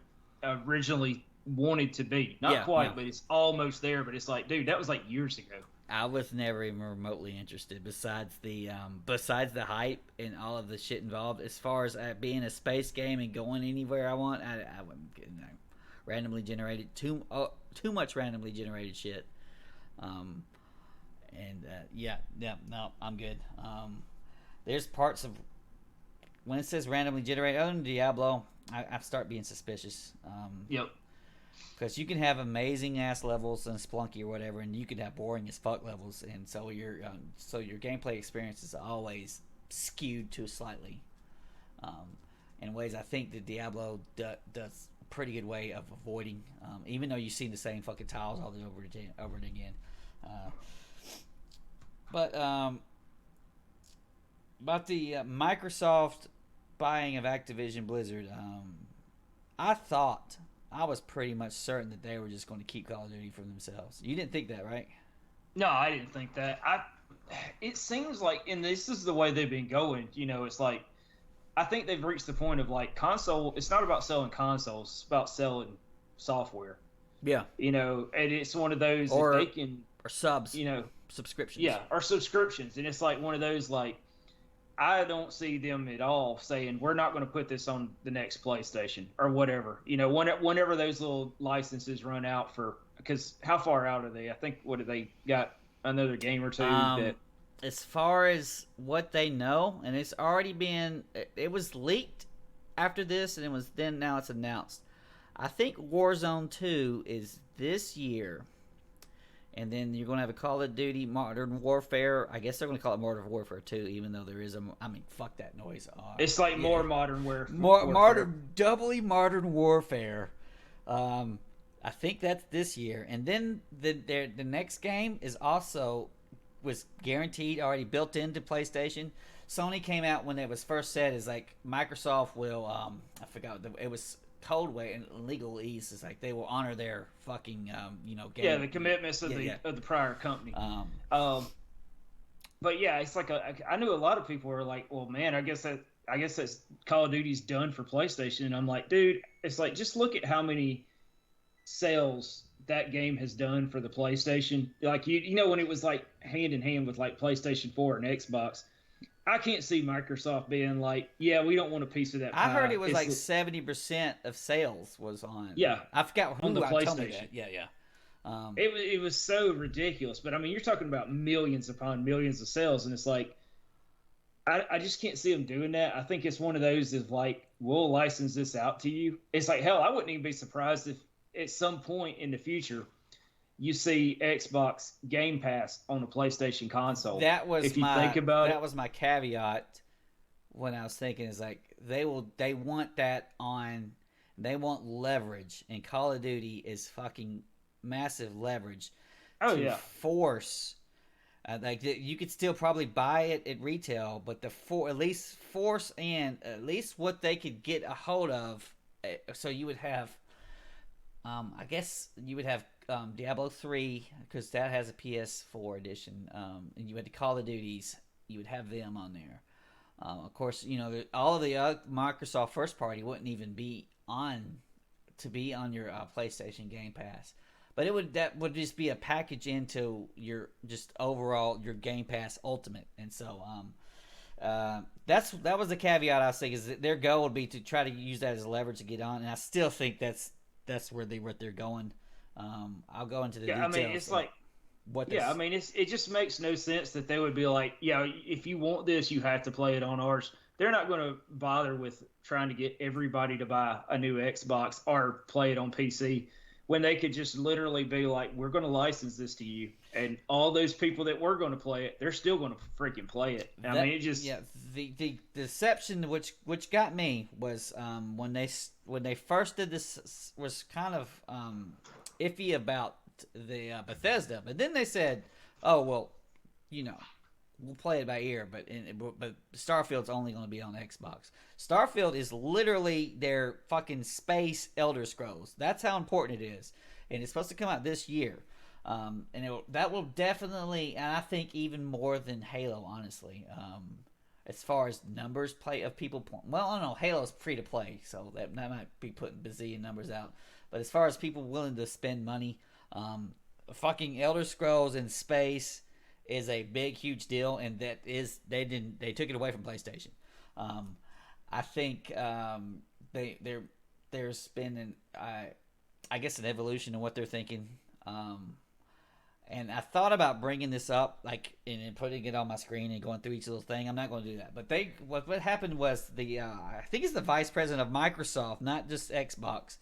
originally wanted to be. Not quite, but it's almost there. But it's like, dude, that was like years ago. I was never even remotely interested, besides the hype and all of the shit involved. As far as being a space game and going anywhere I want, I wouldn't, you know, randomly generated too much randomly generated shit. No, I'm good. There's parts of when it says randomly generated, other than Diablo, I start being suspicious. Yep. Because you can have amazing ass levels in Splunky or whatever, and you could have boring as fuck levels, and so your gameplay experience is always skewed to slightly, in ways I think that Diablo does a pretty good way of avoiding, even though you see the same fucking tiles all over and again. But about the Microsoft buying of Activision Blizzard, I was pretty much certain that they were just going to keep Call of Duty for themselves. You didn't think that, right? No, I didn't think that. It seems like, and this is the way they've been going, you know, it's like, I think they've reached the point of like console, it's not about selling consoles, it's about selling software. Yeah. You know, and it's one of those that they can... Or subs. You know. Subscriptions. Yeah, or subscriptions. And it's like one of those, like, I don't see them at all saying, we're not going to put this on the next PlayStation or whatever. You know, whenever those little licenses run out because how far out are they? I think, what, they got another game or two that... As far as what they know, and it's already been... It was leaked after this, and now it's announced. I think Warzone 2 is this year... And then you're going to have a Call of Duty Modern Warfare. I guess they're going to call it Modern Warfare 2, even though there is fuck that noise. It's like more Modern Warfare. Doubly Modern Warfare. I think that's this year. And then the next game was guaranteed, already built into PlayStation. Sony came out when it was first said is like Microsoft will I forgot it was Coldway and legalese is like they will honor their fucking game. Yeah, the commitments of the prior company. But yeah, it's like I knew a lot of people were like, well, man, I guess that's Call of Duty's done for PlayStation. And I'm like, dude, it's like just look at how many sales that game has done for the PlayStation. Like you know when it was like hand in hand with like PlayStation 4 and Xbox. I can't see Microsoft being like, yeah, we don't want a piece of that pie. I heard it was like 70% of sales was on. Yeah, I forgot who on the PlayStation. Told me that. Yeah. It was so ridiculous, but I mean, you're talking about millions upon millions of sales, and it's like, I just can't see them doing that. I think it's one of those of like, we'll license this out to you. It's like, hell, I wouldn't even be surprised if at some point in the future you see Xbox Game Pass on a PlayStation console. That was if you think about that was my caveat when I was thinking is like they want that on, they want leverage, and Call of Duty is fucking massive leverage to force. Like you could still probably buy it at retail, but at least force and at least what they could get a hold of. So you would have, I guess you would have Diablo 3 because that has a PS4 edition, and you had the Call of Duties. You would have them on there. Of course, all of the Microsoft first party wouldn't even be on your PlayStation Game Pass. But that would just be a package into your just overall your Game Pass Ultimate, and so that was the caveat I was thinking is that their goal would be to try to use that as leverage to get on, and I still think that's where they're going. I'll go into the details. I mean, it's like what. Yeah, I mean, it just makes no sense that they would be like, yeah, if you want this, you have to play it on ours. They're not going to bother with trying to get everybody to buy a new Xbox or play it on PC. When they could just literally be like, we're going to license this to you, and all those people that were going to play it, they're still going to freaking play it. I mean, it just the deception which got me was when they first did this was kind of iffy about the Bethesda, but then they said, oh well, we'll play it by ear, but Starfield's only going to be on Xbox. Starfield is literally their fucking space Elder Scrolls. That's how important it is, and it's supposed to come out this year. And that will definitely, and I think even more than Halo, honestly. As far as numbers of people, well, I don't know. Halo's free to play, so that might be putting bazillion numbers out. But as far as people willing to spend money, fucking Elder Scrolls in space is a big, huge deal, and that is they took it away from PlayStation. I think there's been I guess an evolution in what they're thinking. And I thought about bringing this up, like, and putting it on my screen and going through each little thing. I'm not going to do that. But what happened was I think it's the vice president of Microsoft, not just Xbox.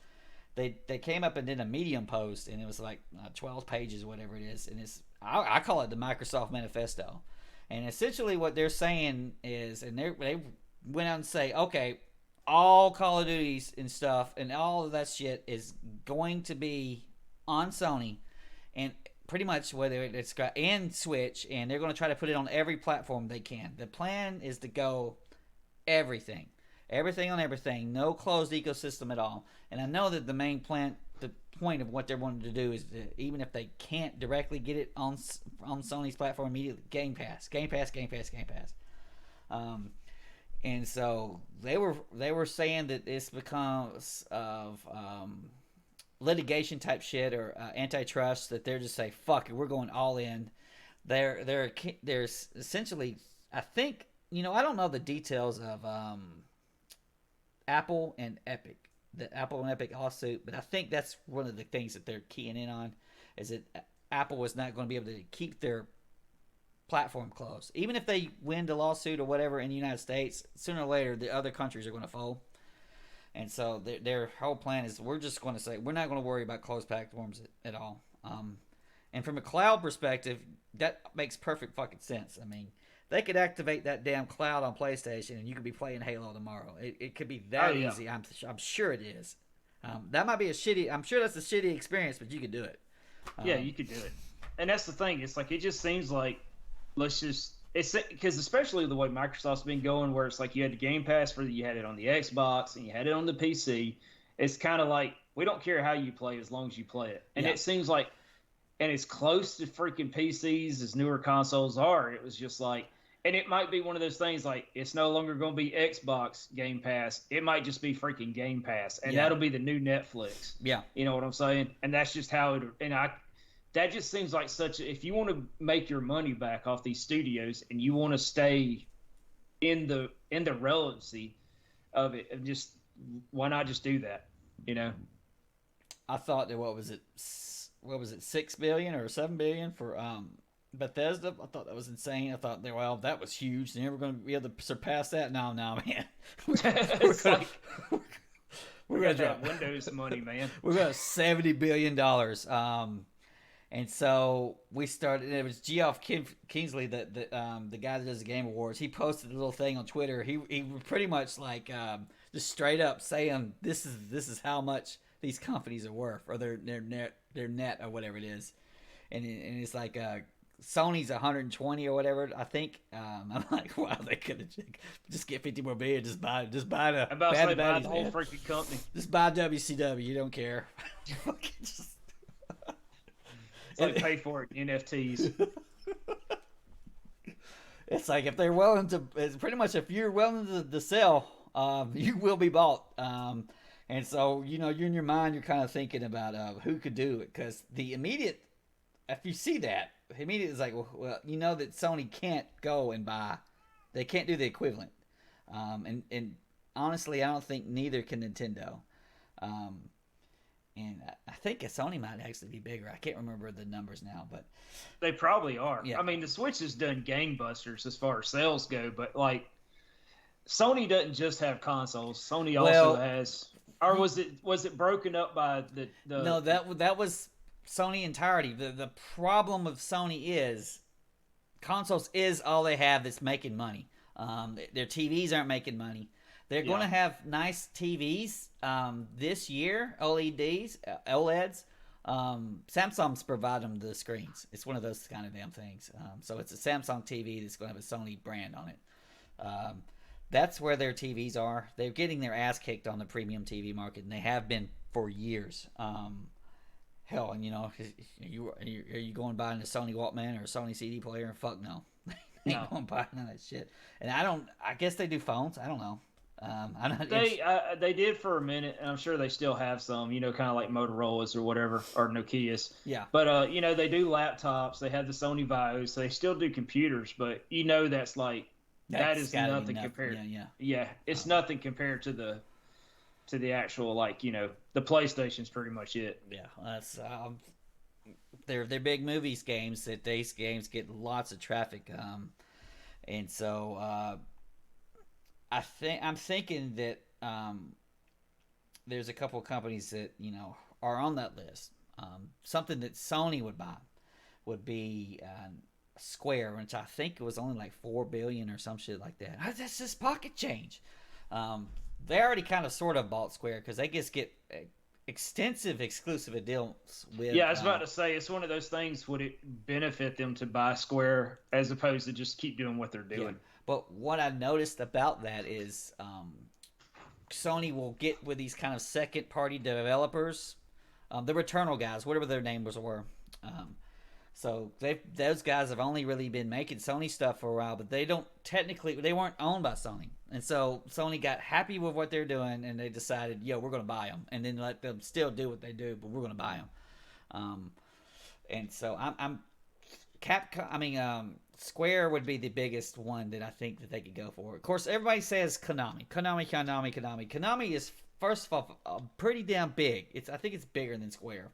They came up and did a Medium post, and it was like 12 pages, whatever it is, and I call it the Microsoft Manifesto. And essentially what they're saying is, and they went out and say, okay, all Call of Duties and stuff and all of that shit is going to be on Sony, and pretty much whether it's got and Switch, and they're going to try to put it on every platform they can. The plan is to go everything on everything, no closed ecosystem at all. And I know that the point of what they're wanting to do is that even if they can't directly get it on Sony's platform immediately, Game Pass. And so they were saying that this becomes of litigation type shit or antitrust, that they're just say fuck it, we're going all in. There's essentially, I think, I don't know the details of Apple and Epic. The Apple and Epic lawsuit, but I think that's one of the things that they're keying in on, is that Apple is not going to be able to keep their platform closed. Even if they win the lawsuit or whatever in the United States, sooner or later the other countries are going to fold. And so their whole plan is, we're just going to say we're not going to worry about closed platforms at all. And from a cloud perspective, that makes perfect fucking sense. I mean, they could activate that damn cloud on PlayStation, and you could be playing Halo tomorrow. It could be that easy. I'm sure it is. That might be I'm sure that's a shitty experience, but you could do it. Yeah, you could do it. And that's the thing. It's like, it just seems like, it's because especially the way Microsoft's been going, where it's like you had the Game Pass you had it on the Xbox and you had it on the PC. It's kind of like we don't care how you play as long as you play it, and it seems like, and as close to freaking PCs as newer consoles are, it was just like, and it might be one of those things like it's no longer going to be Xbox Game Pass, it might just be freaking Game Pass, and that'll be the new Netflix. Yeah, you know what I'm saying, and that's just how it. And that just seems like if you want to make your money back off these studios and you want to stay in the relevancy of it, and just why not just do that? I thought that what was it 6 billion or 7 billion for Bethesda? I thought that was insane. I thought that was huge. They're never going to be able to surpass that. No, man. we're gonna drop Windows money, man. We're going to $70 billion. And so we started. It was Geoff Kingsley, the guy that does the Game Awards. He posted a little thing on Twitter. He pretty much like just straight up saying this is how much these companies are worth, or their net or whatever it is, and it's like Sony's 120 or whatever, I think. I'm like, wow, they could just get 50 more billion, just buy the buy the whole freaking company. Just buy WCW, you don't care. It's like pay for it, NFTs. It's like if they're willing to, it's pretty much if you're willing to sell, you will be bought. And so, you're in your mind, you're kind of thinking about who could do it. Because the immediate, if you see that, immediate is like, well, you know that Sony can't go and buy. They can't do the equivalent. And honestly, I don't think neither can Nintendo. And I think Sony might actually be bigger. I can't remember the numbers now, but they probably are. Yeah. I mean, the Switch has done gangbusters as far as sales go, but like Sony doesn't just have consoles. Sony also has. Or was it broken up by the? No, that was Sony entirety. The problem with Sony is consoles is all they have that's making money. Their TVs aren't making money. They're going to have nice TVs this year, OLEDs. Samsung's provide them the screens. It's one of those kind of damn things. So it's a Samsung TV that's going to have a Sony brand on it. That's where their TVs are. They're getting their ass kicked on the premium TV market, and they have been for years. Hell, and are you going buying a Sony Walkman or a Sony CD player? Fuck no. They ain't going buy none of that shit. And I guess they do phones. I don't know. They did for a minute, and I'm sure they still have some, kind of like Motorola's or whatever, or Nokia's. Yeah. But they do laptops. They have the Sony Vios. They still do computers, but that's like that is nothing compared. Yeah. It's nothing compared to the actual the PlayStation's pretty much it. Yeah, that's they're big movies games. That these games get lots of traffic, and so. I'm thinking that there's a couple of companies that are on that list. Something that Sony would buy would be Square, which I think it was only like $4 billion or some shit like that. That's just pocket change. They already kind of sort of bought Square because they just get extensive exclusive deals with. Yeah, I was about to say it's one of those things. Would it benefit them to buy Square as opposed to just keep doing what they're doing? Yeah. But what I noticed about that is Sony will get with these kind of second-party developers, the Returnal guys, whatever their names were. So those guys have only really been making Sony stuff for a while, but they weren't owned by Sony. And so Sony got happy with what they're doing, and they decided, we're going to buy them, and then let them still do what they do, but we're going to buy them. And so Square would be the biggest one that I think that they could go for. Of course, everybody says Konami. Konami is, first of all, pretty damn big. I think it's bigger than Square.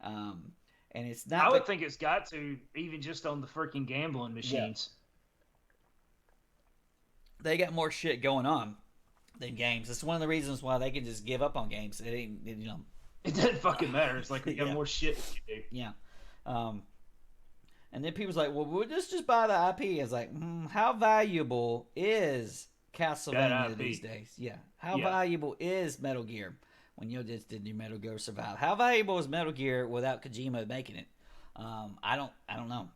And it's not. I would think it's got to, even just on the freaking gambling machines. Yeah. They got more shit going on than games. It's one of the reasons why they can just give up on games. It ain't, It doesn't fucking matter. It's like they got more shit to do. Yeah. And then people's like, well, we'll just buy the IP. It's like, how valuable is Castlevania these days? Yeah. How valuable is Metal Gear when you just did your Metal Gear Survive? How valuable is Metal Gear without Kojima making it? I don't know.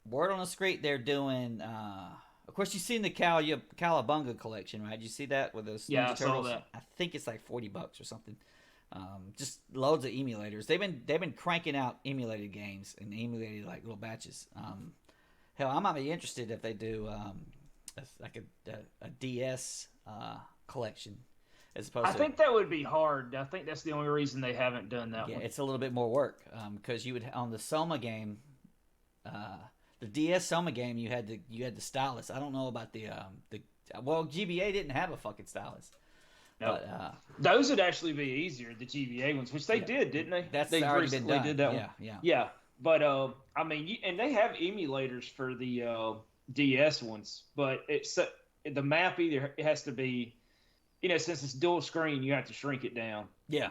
Word on the street, they're doing. Of course, you've seen the Calabanga Collection, right? You see that with those Yeah, Ninja I saw Turtles? that. I think it's like $40 or something. Just loads of emulators. They've been cranking out emulated games and emulated like little batches. Hell, I might be interested if they do like a DS collection as opposed I to. think that would be hard. I think that's the only reason they haven't done that Yeah, one. it's a little bit more work because you would on the Soma game, the DS Soma game. You had the stylus. I don't know about the well GBA didn't have a fucking stylus, No, but those would actually be easier, the GBA ones, which they yeah, did, didn't they? that's They already been recently done. did that one. Yeah, yeah, Yeah, but I mean, and they have emulators for the DS ones, but it's the map either it has to be, since it's dual screen, you have to shrink it down, yeah.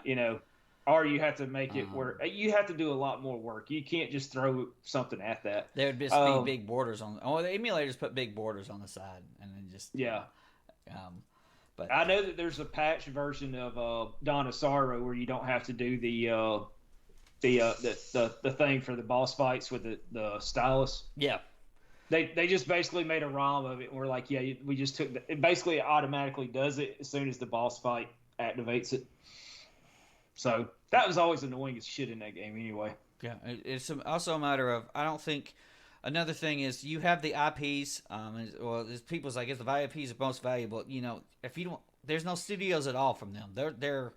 or you have to make it where you have to do a lot more work. You can't just throw something at that. There would just be big borders on. Oh, the emulators put big borders on the side, and then just Yeah. But I know that there's a patch version of Donosaro where you don't have to do the thing for the boss fights with the stylus. yeah, They just basically made a ROM of it, and we're like, yeah, we just took it. Basically, it automatically does it as soon as the boss fight activates it. So that was always annoying as shit in that game, anyway. yeah. It's also a matter of I don't think. Another thing is you have the IPs. Well, there's people's like, if the IPs are most valuable, if you don't, there's no studios at all from them. They're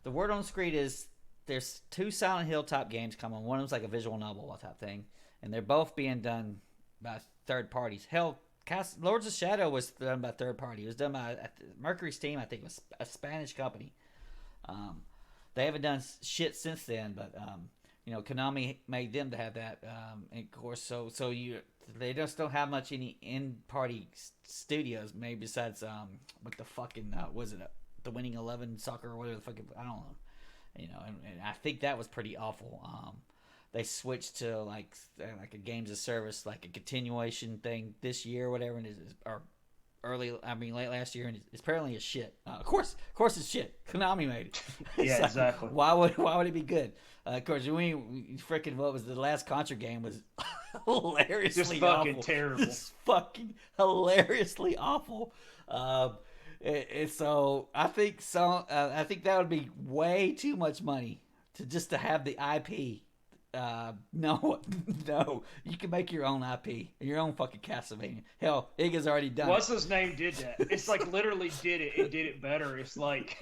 the word on the street is there's two Silent Hill type games coming. One of them's like a visual novel type thing, and they're both being done by third parties. Hell, Lords of Shadow was done by third party. It was done by Mercury Steam. I think it was a Spanish company. They haven't done shit since then, but Konami made them to have that, and of course, they just don't have much any in-party studios, maybe besides what the fucking was it the Winning 11 Soccer or whatever the fuck I don't know, and I think that was pretty awful. They switched to like a games of service, like a continuation thing this year or whatever, and or late last year, and it's apparently a shit. Of course it's shit. Konami made it. Yeah, So, exactly. Why would it be good? Of course, what was the last Contra game was hilariously Just fucking awful. terrible. Just fucking hilariously awful. So I think that would be way too much money to have the IP. No, you can make your own IP, your own fucking Castlevania. Hell, Iga's already done. What's his name did that? It's like literally did it and did it better. It's like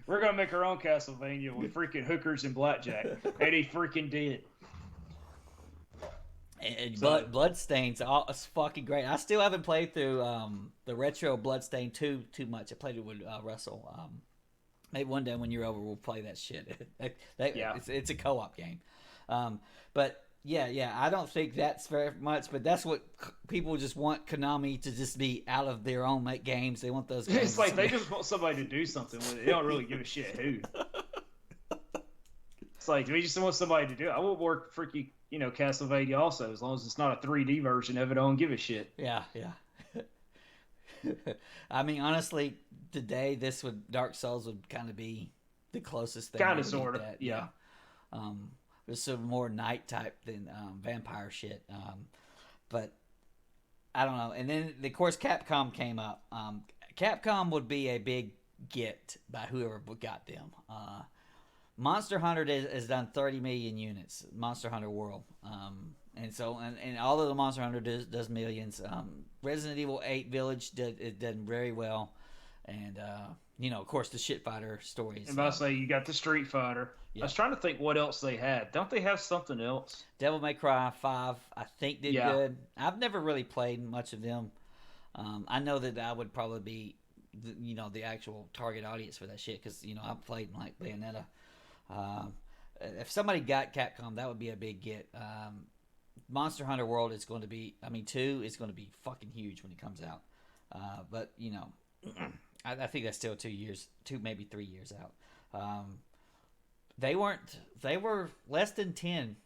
we're gonna make our own Castlevania with freaking hookers and blackjack, and he freaking did. And Bloodstain's it's fucking great. I still haven't played through the retro Bloodstain too much. I played it with Russell. Maybe one day when you're over, we'll play that shit. Yeah. It's a co-op game. But yeah, I don't think that's very much. But that's what people just want Konami to just be out of their own make games. They want those games. It's like they just want somebody to do something with it. They don't really give a shit who. It's like we just want somebody to do it. I will work freaking Castlevania also, as long as it's not a 3D version of it. I don't give a shit. Yeah. I mean, honestly, today Dark Souls would kind of be the closest thing. Kind of, sort of, yeah. It's sort of more night type than vampire shit. But I don't know. And then, of course, Capcom came up. Capcom would be a big get by whoever got them. Monster Hunter has done 30 million units. Monster Hunter World. And all of the Monster Hunter does millions. Resident Evil 8 Village did very well. And, of course, the Shit Fighter stories. And I say you got the Street Fighter. Yeah. I was trying to think what else they had. Don't they have something else? Devil May Cry 5, I think, did good. I've never really played much of them. I know that I would probably be, the actual target audience for that shit because, I've played like Bayonetta. If somebody got Capcom, that would be a big get. Monster Hunter World is going to be, 2 is going to be fucking huge when it comes out. But, I think that's still 2 years, maybe 3 years out. They were less than 10.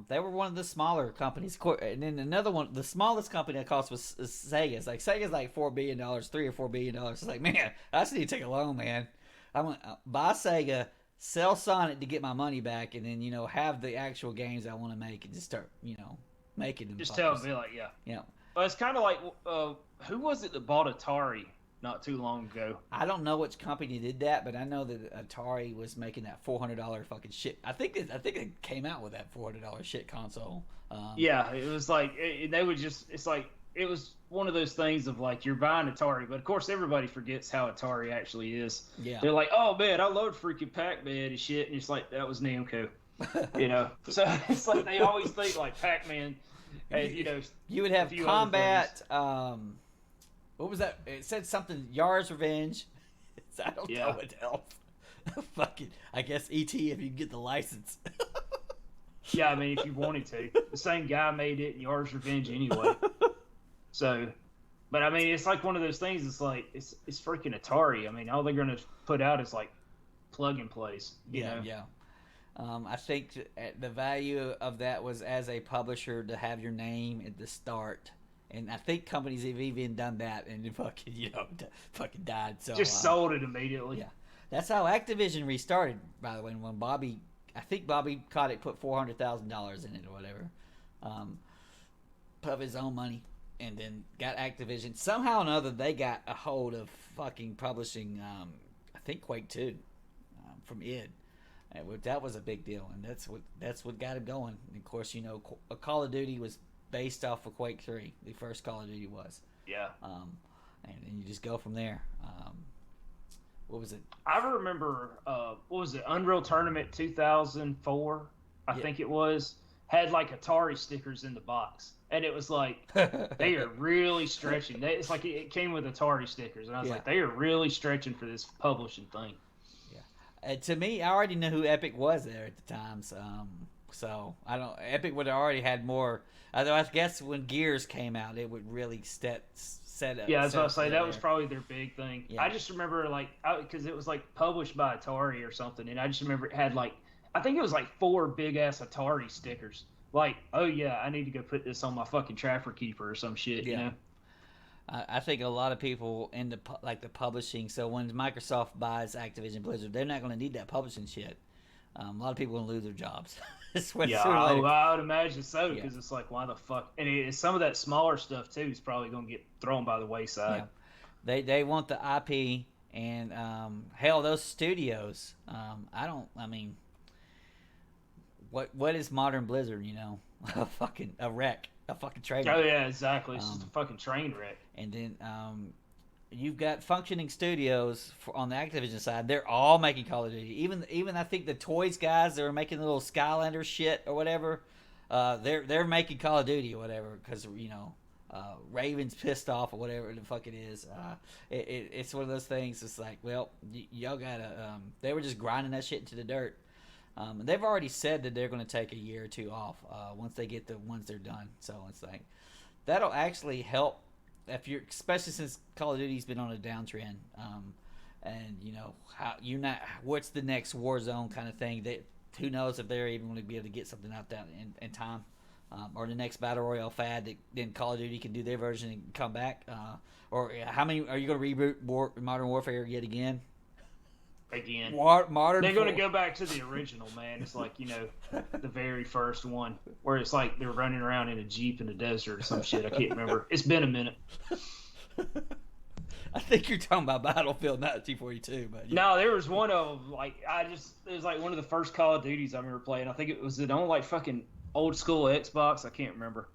They were one of the smaller companies. And then another one, the smallest company that cost was Sega. It's like, Sega's like $4 billion, $3 or $4 billion. It's like, man, I just need to take a loan, man. I'm going to buy Sega, sell Sonic to get my money back, and then, have the actual games I want to make and just start, making them. Just tell them, be like, yeah. Yeah. But it's kind of like, who was it that bought Atari not too long ago? I don't know which company did that, but I know that Atari was making that $400 fucking shit. I think it came out with that $400 shit console. Yeah, it was like they would just. It's like it was one of those things of like you're buying Atari, but of course everybody forgets how Atari actually is. Yeah. They're like, oh man, I love freaking Pac-Man and shit, and it's like that was Namco. So it's like they always think like Pac-Man. And, you would have combat. What was that? It said something. Yar's Revenge. I don't know what else. Fucking. I guess ET if you can get the license. Yeah, I mean if you wanted to. The same guy made it in Yar's Revenge anyway. So, but I mean it's like one of those things. It's like it's freaking Atari. I mean all they're gonna put out is like plug and plays. You know? Yeah. I think the value of that was as a publisher to have your name at the start, and I think companies have even done that and fucking died. So just sold it immediately. Yeah, that's how Activision restarted. By the way, when Bobby Kotick put $400,000 in it or whatever, of his own money, and then got Activision. Somehow or another, they got a hold of fucking publishing. I think Quake 2 from id. That was a big deal, and that's what got it going. And of course, Call of Duty was based off of Quake 3. The first Call of Duty was. Yeah. And you just go from there. What was it? I remember. What was it? Unreal Tournament 2004, I think it was. Had like Atari stickers in the box, and it was like they are really stretching. It's like it came with Atari stickers, and I was like, they are really stretching for this publishing thing. To me, I already knew who Epic was there at the time, so I don't. Epic would have already had more. Although I guess when Gears came out, it would really set up. Yeah, that's what I was saying. That was probably their big thing. Yeah. I just remember because it was like published by Atari or something, and I just remember it had I think it was like 4 big ass Atari stickers. Like, oh yeah, I need to go put this on my fucking Trapper Keeper or some shit. Yeah. You know? I think a lot of people in the publishing. So when Microsoft buys Activision Blizzard, they're not going to need that publishing shit. A lot of people are going to lose their jobs. I would imagine so because it's like, why the fuck? And some of that smaller stuff too is probably going to get thrown by the wayside. Yeah. They want the IP and hell, those studios. What is modern Blizzard? A wreck. A fucking train wreck. Oh yeah, exactly. It's just a fucking train wreck. And then you've got functioning studios on the Activision side. They're all making Call of Duty. Even I think the Toys guys that are making the little Skylander shit or whatever, they're making Call of Duty or whatever because Raven's pissed off or whatever the fuck it is. It's one of those things. It's like, well, y'all gotta. They were just grinding that shit into the dirt. They've already said that they're going to take a year or two off once they get the ones they're done. So it's like that'll actually help especially since Call of Duty's been on a downtrend. And what's the next Warzone kind of thing? Who knows if they're even going to be able to get something out there in time, or the next Battle Royale fad that then Call of Duty can do their version and come back. Or how many are you going to reboot Modern Warfare yet again? Again, modern. They're going to go back to the original, man. It's like the very first one where it's like they're running around in a Jeep in the desert or some shit. I can't remember. It's been a minute. I think you're talking about Battlefield 1942, but no, there was one of them. It was like one of the first Call of Duties I remember playing. I think it was on like fucking old school Xbox. I can't remember.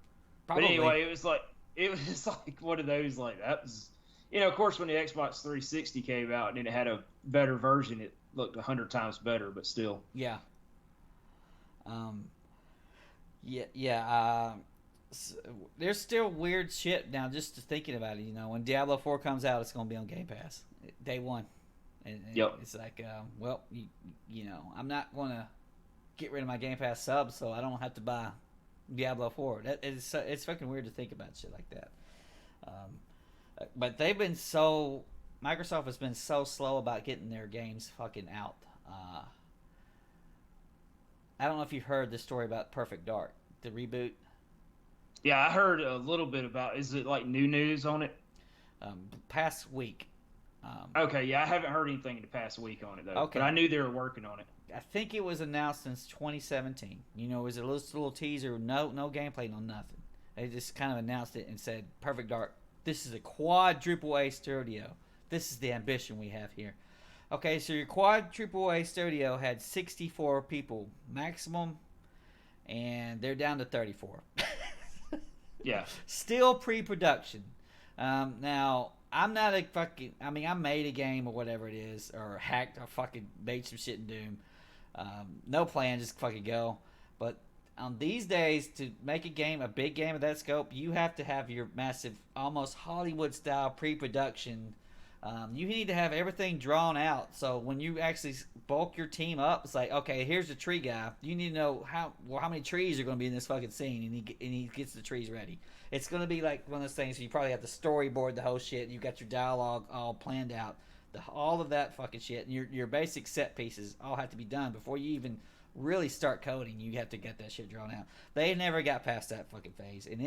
Probably. But anyway, it was like one of those that was. Of course, when the Xbox 360 came out and it had a better version, it looked 100 times better, but still. Yeah. There's still weird shit now. Just thinking about it, when Diablo 4 comes out, it's going to be on Game Pass day one. And it's like, I'm not going to get rid of my Game Pass sub, so I don't have to buy Diablo 4. It's fucking weird to think about shit like that. But Microsoft has been so slow about getting their games fucking out. I don't know if you've heard the story about Perfect Dark, the reboot. Yeah, I heard a little bit about. Is it like new news on it? Past week. Okay, yeah, I haven't heard anything in the past week on it though. Okay, but I knew they were working on it. I think it was announced since 2017. You know, it was a little teaser, no gameplay, no nothing. They just kind of announced it and said, Perfect Dark, this is a quadruple A studio. This is the ambition we have here. Okay, so your quadruple A studio had 64 people maximum, and they're down to 34. Yeah. Still pre-production. Now, I'm not a fucking... I mean, I made a game or whatever it is, or hacked, or fucking made some shit in Doom. No plan, just fucking go. But on these days, to make a game, a big game of that scope, you have to have your massive, almost Hollywood-style pre-production. You need to have everything drawn out. So when you actually bulk your team up, it's like, okay, here's the tree guy. You need to know how many trees are going to be in this fucking scene, and he gets the trees ready. It's going to be like one of those things. So you probably have to storyboard the whole shit. You got your dialogue all planned out, all of that fucking shit, and your basic set pieces all have to be done before you even really start coding. You have to get that shit drawn out. They never got past that fucking phase, and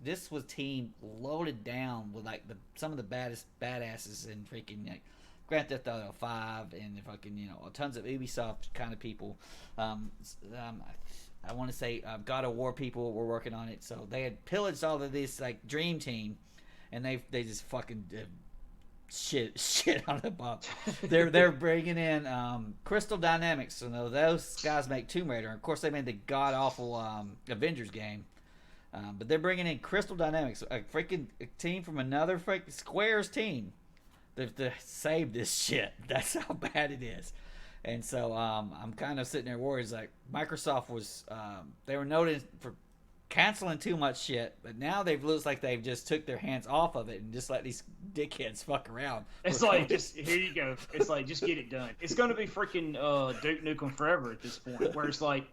this was team loaded down with like some of the baddest badasses in freaking like Grand Theft Auto 5 and fucking, you know, tons of Ubisoft kind of people. I want to say God of War people were working on it, so they had pillaged all of this like dream team, and they just fucking shit on the bump. They're bringing in Crystal Dynamics. So those guys make Tomb Raider. Of course, they made the god awful Avengers game. But they're bringing in Crystal Dynamics, a freaking team from another freaking Square's team. They've saved this shit. That's how bad it is. And so I'm kind of sitting there worried. Like Microsoft was, they were noted for canceling too much shit, but now looks like they've just took their hands off of it and just let these dickheads fuck around. It's like, just here you go. It's like, just get it done. It's going to be freaking Duke Nukem Forever at this point, where it's like,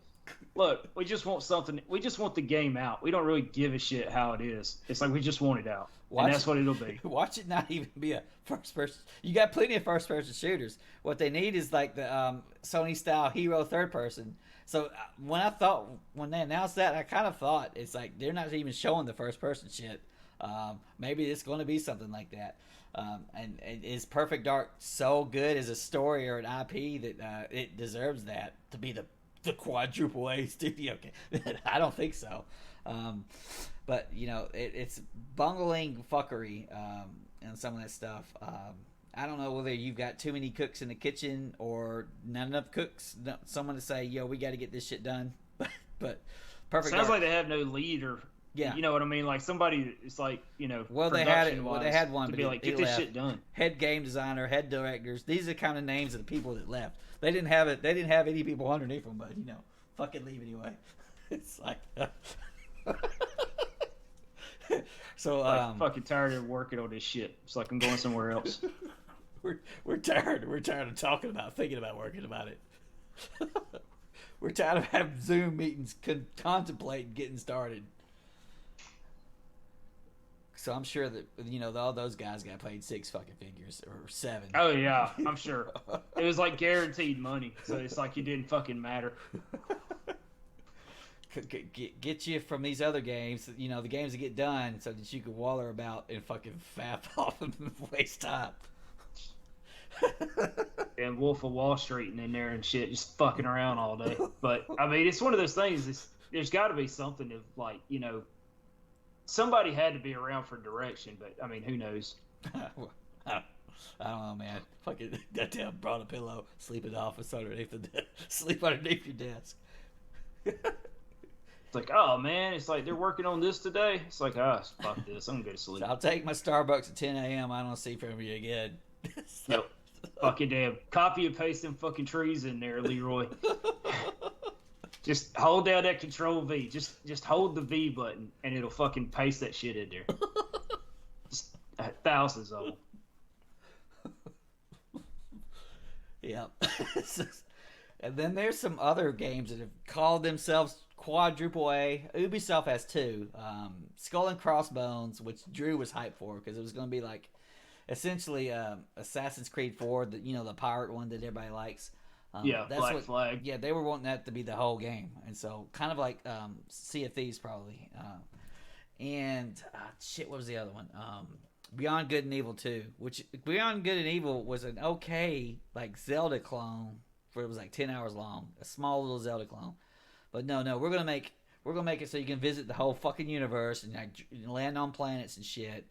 look, we just want something. We just want the game out. We don't really give a shit how it is. It's like, we just want it out. And that's what it'll be. Watch it not even be a first person. You got plenty of first person shooters. What they need is like the Sony style hero third person. So when they announced that, I kind of thought it's like they're not even showing the first person shit. Maybe it's going to be something like that. And is Perfect Dark so good as a story or an IP that it deserves that to be the quadruple A studio game? I don't think so. But you know, it's bungling fuckery and some of that stuff. I don't know whether you've got too many cooks in the kitchen or not enough cooks. Someone to say, "Yo, we got to get this shit done." But Perfect sounds Dark, like they have no lead, or yeah, you know what I mean. Like somebody, it's like, you know, well they had it. Well, they had one, to but be like, get this shit done. Head game designer, head directors. These are the kind of names of the people that left. They didn't have it. They didn't have any people underneath them, but you know, fucking leave anyway. It's like. So like, fucking tired of working on this shit. It's like I'm going somewhere else. we're tired. We're tired of thinking about working about it. We're tired of having Zoom meetings, contemplating getting started. So I'm sure that, you know, all those guys got paid 6 fucking figures or 7. Oh yeah, I'm sure. It was like guaranteed money, so it's like it didn't fucking matter. Get you from these other games, you know, the games that get done, so that you can waller about and fucking faff off and waste time. And Wolf of Wall Street and in there and shit, just fucking around all day. But I mean, it's one of those things. There's got to be something of like, you know, somebody had to be around for direction. But I mean, who knows? I don't know, man. Fucking goddamn brought a pillow, sleep in the office underneath sleep underneath your desk. It's like, oh man, it's like they're working on this today. It's like, oh, fuck this, I'm gonna go to sleep. So I'll take my Starbucks at 10 a.m. I don't see from you again. Yep. Fucking damn. Copy and paste them fucking trees in there, Leroy. Just hold down that Control V. Just hold the V button, and it'll fucking paste that shit in there. Just thousands of them. Yep. And then there's some other games that have called themselves quadruple A. Ubisoft has 2. Skull and Crossbones, which Drew was hyped for because it was going to be like essentially Assassin's Creed 4, the pirate one that everybody likes. Yeah, Black Flag. Yeah, they were wanting that to be the whole game, and so kind of like Sea of Thieves probably. And what was the other one? Beyond Good and Evil 2, which Beyond Good and Evil was an okay like Zelda clone it was like 10 hours long, a small little Zelda clone. But no, we're gonna make it so you can visit the whole fucking universe and like land on planets and shit,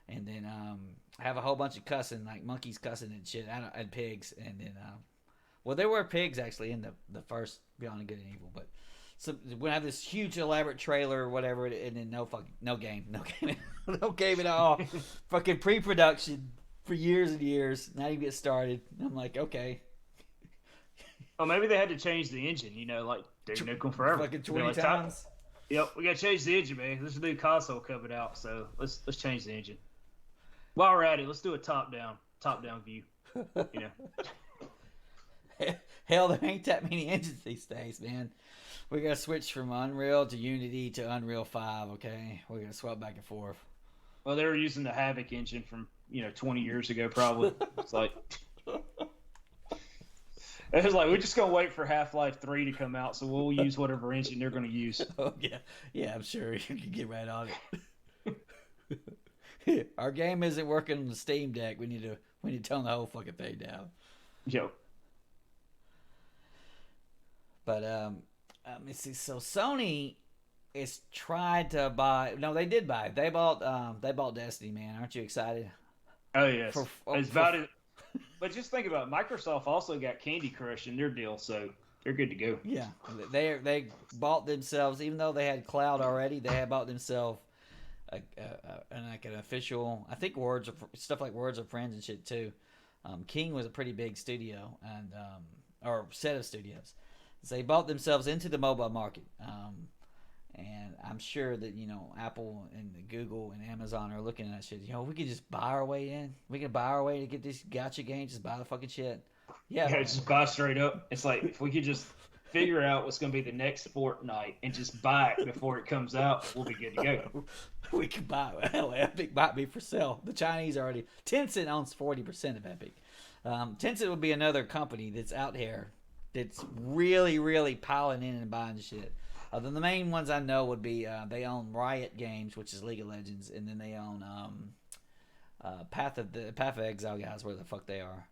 and then have a whole bunch of cussing, like monkeys cussing and shit, and pigs, and then well, there were pigs actually in the first Beyond Good and Evil, but so we have this huge elaborate trailer or whatever, and then no game no game at all. Fucking pre-production for years and years, not even get started. I'm like, okay. Oh, maybe they had to change the engine, you know, like Duke Nukem Forever. Fucking 20 times. Yep, we gotta change the engine, man. There's a new console coming out, so let's change the engine. While we're at it, let's do a top down view. You know. Hell, there ain't that many engines these days, man. We gotta switch from Unreal to Unity to Unreal 5, okay? We're gonna swap back and forth. Well, they were using the Havoc engine from 20 years ago, probably. It's like it was like we're just gonna wait for Half-Life 3 to come out, so we'll use whatever engine they're gonna use. Oh yeah, I'm sure you can get right on it. Our game isn't working on the Steam Deck. We need to tone the whole fucking thing down. Yo. But let's see. So Sony is tried to buy. No, they did buy. They bought Destiny, man. Aren't you excited? Oh yes. It's about it. But just think about it. Microsoft also got Candy Crush in their deal, so they're good to go. Yeah, they bought themselves, even though they had cloud already. They had bought themselves an official. I think stuff like Words of Friends and shit too. King was a pretty big studio and or set of studios. So they bought themselves into the mobile market. And I'm sure that, Apple and Google and Amazon are looking at that shit. We could just buy our way in. We can buy our way to get this gacha game. Just buy the fucking shit. Yeah, just buy straight up. It's like, if we could just figure out what's going to be the next Fortnite and just buy it before it comes out, we'll be good to go. We could buy it. Hell, Epic might be for sale. The Chinese already. Tencent owns 40% of Epic. Tencent would be another company that's out here that's really, really piling in and buying shit. The main ones I know would be they own Riot Games, which is League of Legends, and then they own Path of Exile guys, where the fuck they are.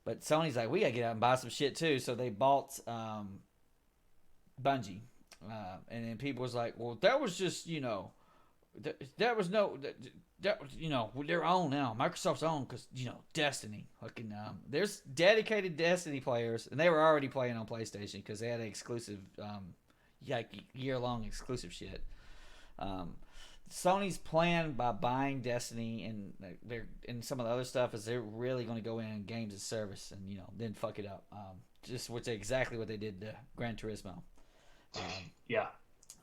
But Sony's like, we gotta get out and buy some shit too, so they bought Bungie, and then people was like, well, that was just that was no. That they're own now. Microsoft's own because Destiny. Fucking there's dedicated Destiny players, and they were already playing on PlayStation because they had an exclusive, year-long exclusive shit. Sony's plan by buying Destiny and some of the other stuff is they're really going to go in games as service and then fuck it up. Just which is exactly what they did to Gran Turismo. Yeah.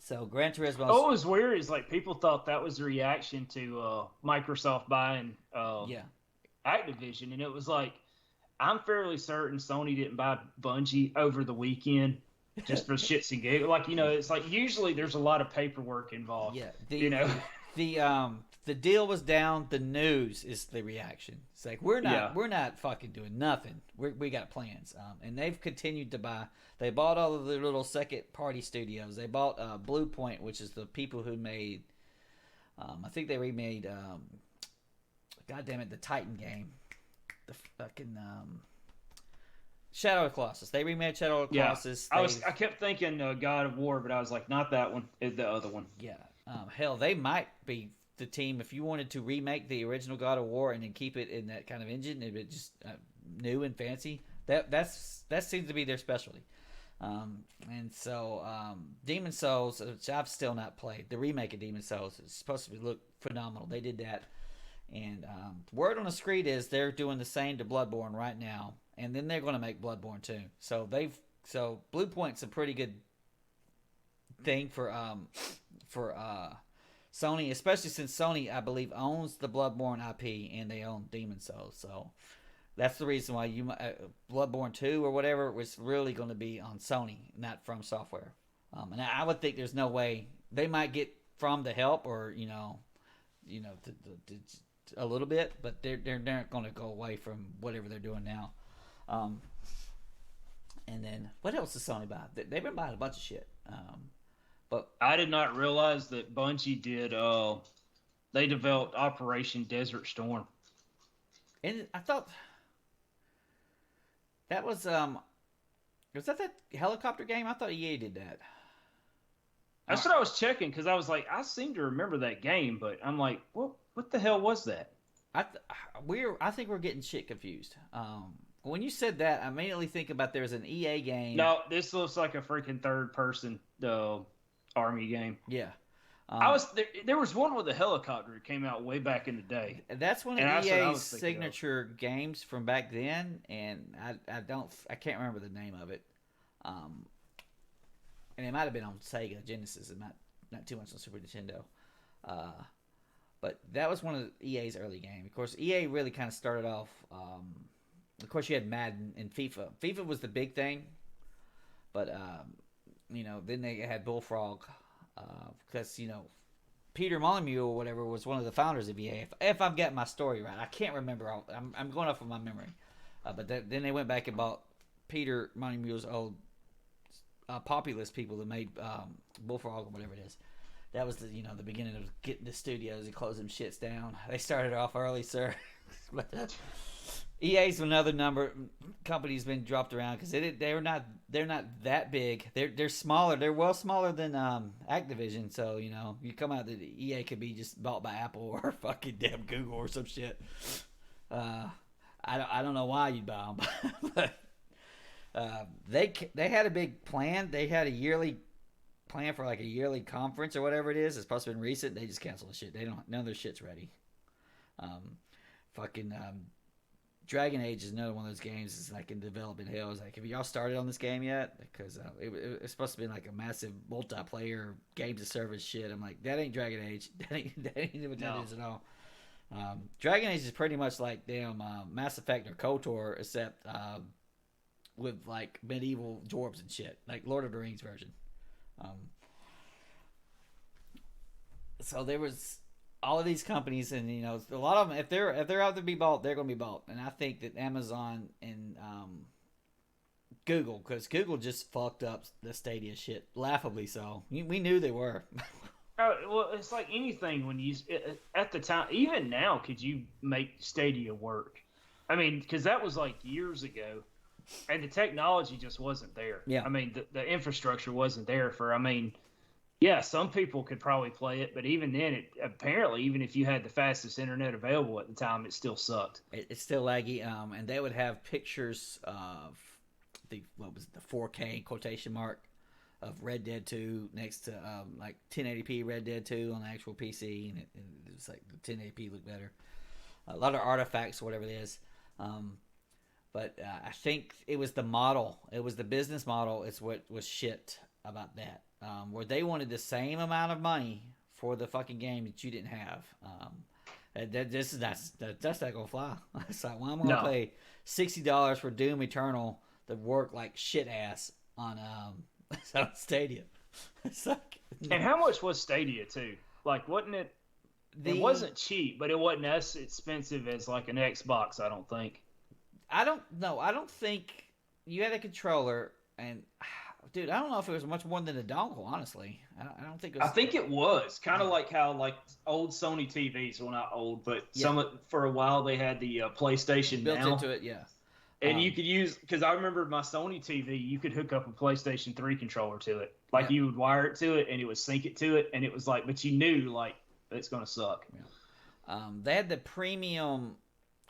So Gran Turismo. Oh, what was weird is like people thought that was a reaction to Microsoft buying Activision, and it was like I'm fairly certain Sony didn't buy Bungie over the weekend just for shits and giggles. Like it's like usually there's a lot of paperwork involved. Yeah, the deal was down. The news is the reaction. It's like we're not fucking doing nothing. We got plans. And they've continued to buy. They bought all of the little second party studios. They bought Blue Point, which is the people who made. I think they remade. God damn it, the Titan game, the fucking Shadow of the Colossus. They remade Shadow of the Colossus. I kept thinking God of War, but I was like, not that one. It's the other one. Yeah. Hell, they might be the team if you wanted to remake the original God of War and then keep it in that kind of engine, if it just new and fancy. That seems to be their specialty. And so Demon Souls, which I've still not played, the remake of Demon Souls is supposed to look phenomenal. They did that, and word on the street is they're doing the same to Bloodborne right now, and then they're going to make Bloodborne too. So Blue Point's a pretty good thing for Sony, especially since Sony, I believe, owns the Bloodborne IP and they own Demon Souls. So that's the reason why Bloodborne 2 or whatever was really going to be on Sony, not From Software. And I would think there's no way they might get From the help or a little bit, but they're not going to go away from whatever they're doing now. And then what else does Sony buy? They've been buying a bunch of shit. But I did not realize that Bungie did. They developed Operation Desert Storm. And I thought That was that helicopter game? I thought EA did that. That's what I was checking because I was like, I seem to remember that game, but I'm like, what the hell was that? I think we're getting shit confused. When you said that, I immediately think about there's an EA game. No, this looks like a freaking third person army game. Yeah. I was there was one with a helicopter that came out way back in the day. That's one of EA's signature games from back then, and I can't remember the name of it. And it might have been on Sega Genesis, and not too much on Super Nintendo. But that was one of EA's early games. Of course, EA really kind of started off. Of course, you had Madden and FIFA. FIFA was the big thing, but then they had Bullfrog, because Peter Molyneux or whatever was one of the founders of EA. If I've got my story right, I can't remember. I'm going off of my memory. But then they went back and bought Peter Molyneux's old populist people that made Bullfrog or whatever it is. That was the beginning of getting the studios and closing shits down. They started off early, sir. But EA's another company's been dropped around because they're not that big. They're smaller. They're well smaller than Activision. So you come out that EA could be just bought by Apple or fucking damn Google or some shit. I don't know why you'd buy them, but they had a big plan. They had a yearly plan for like a yearly conference or whatever it is. It's supposed to have been recent. They just canceled the shit. None of their shit's ready. Dragon Age is another one of those games that's like in development hell. It's like, have y'all started on this game yet? Because it's supposed to be like a massive multiplayer games of service shit. I'm like, that ain't Dragon Age. That ain't what that is at all. Dragon Age is pretty much like damn Mass Effect or KOTOR, except with like medieval dwarves and shit, like Lord of the Rings version. So there was all of these companies, and a lot of them, if they're out to be bought, they're going to be bought. And I think that Amazon and Google, because Google just fucked up the Stadia shit, laughably so. We knew they were. Well, it's like anything when at the time, even now, could you make Stadia work? I mean, because that was like years ago, and the technology just wasn't there. Yeah. I mean, the infrastructure wasn't there yeah, some people could probably play it, but even then, apparently, even if you had the fastest internet available at the time, it still sucked. It's still laggy, and they would have pictures of the 4K quotation mark of Red Dead 2 next to like 1080p Red Dead 2 on the actual PC, and it was like the 1080p looked better. A lot of artifacts, whatever it is. But I think it was the model. It was the business model. It's what was shit about that. Where they wanted the same amount of money for the fucking game that you didn't have. That's not gonna fly. It's like, well, I'm gonna pay $60 for Doom Eternal that work like shit ass on Stadia. It's like, and how much was Stadia too? Like, wasn't it? It wasn't cheap, but it wasn't as expensive as like an Xbox. I don't think. I don't know. I don't think you had a controller and. Dude, I don't know if it was much more than a dongle, honestly. I don't think it was. I think it was kind of like how like old Sony TVs, well not old, but for a while they had the PlayStation built into it, yeah. And you could use, because I remember my Sony TV, you could hook up a PlayStation 3 controller to it. Like you would wire it to it, and it would sync it to it, and it was like, but you knew like it's gonna suck. Yeah. They had the premium.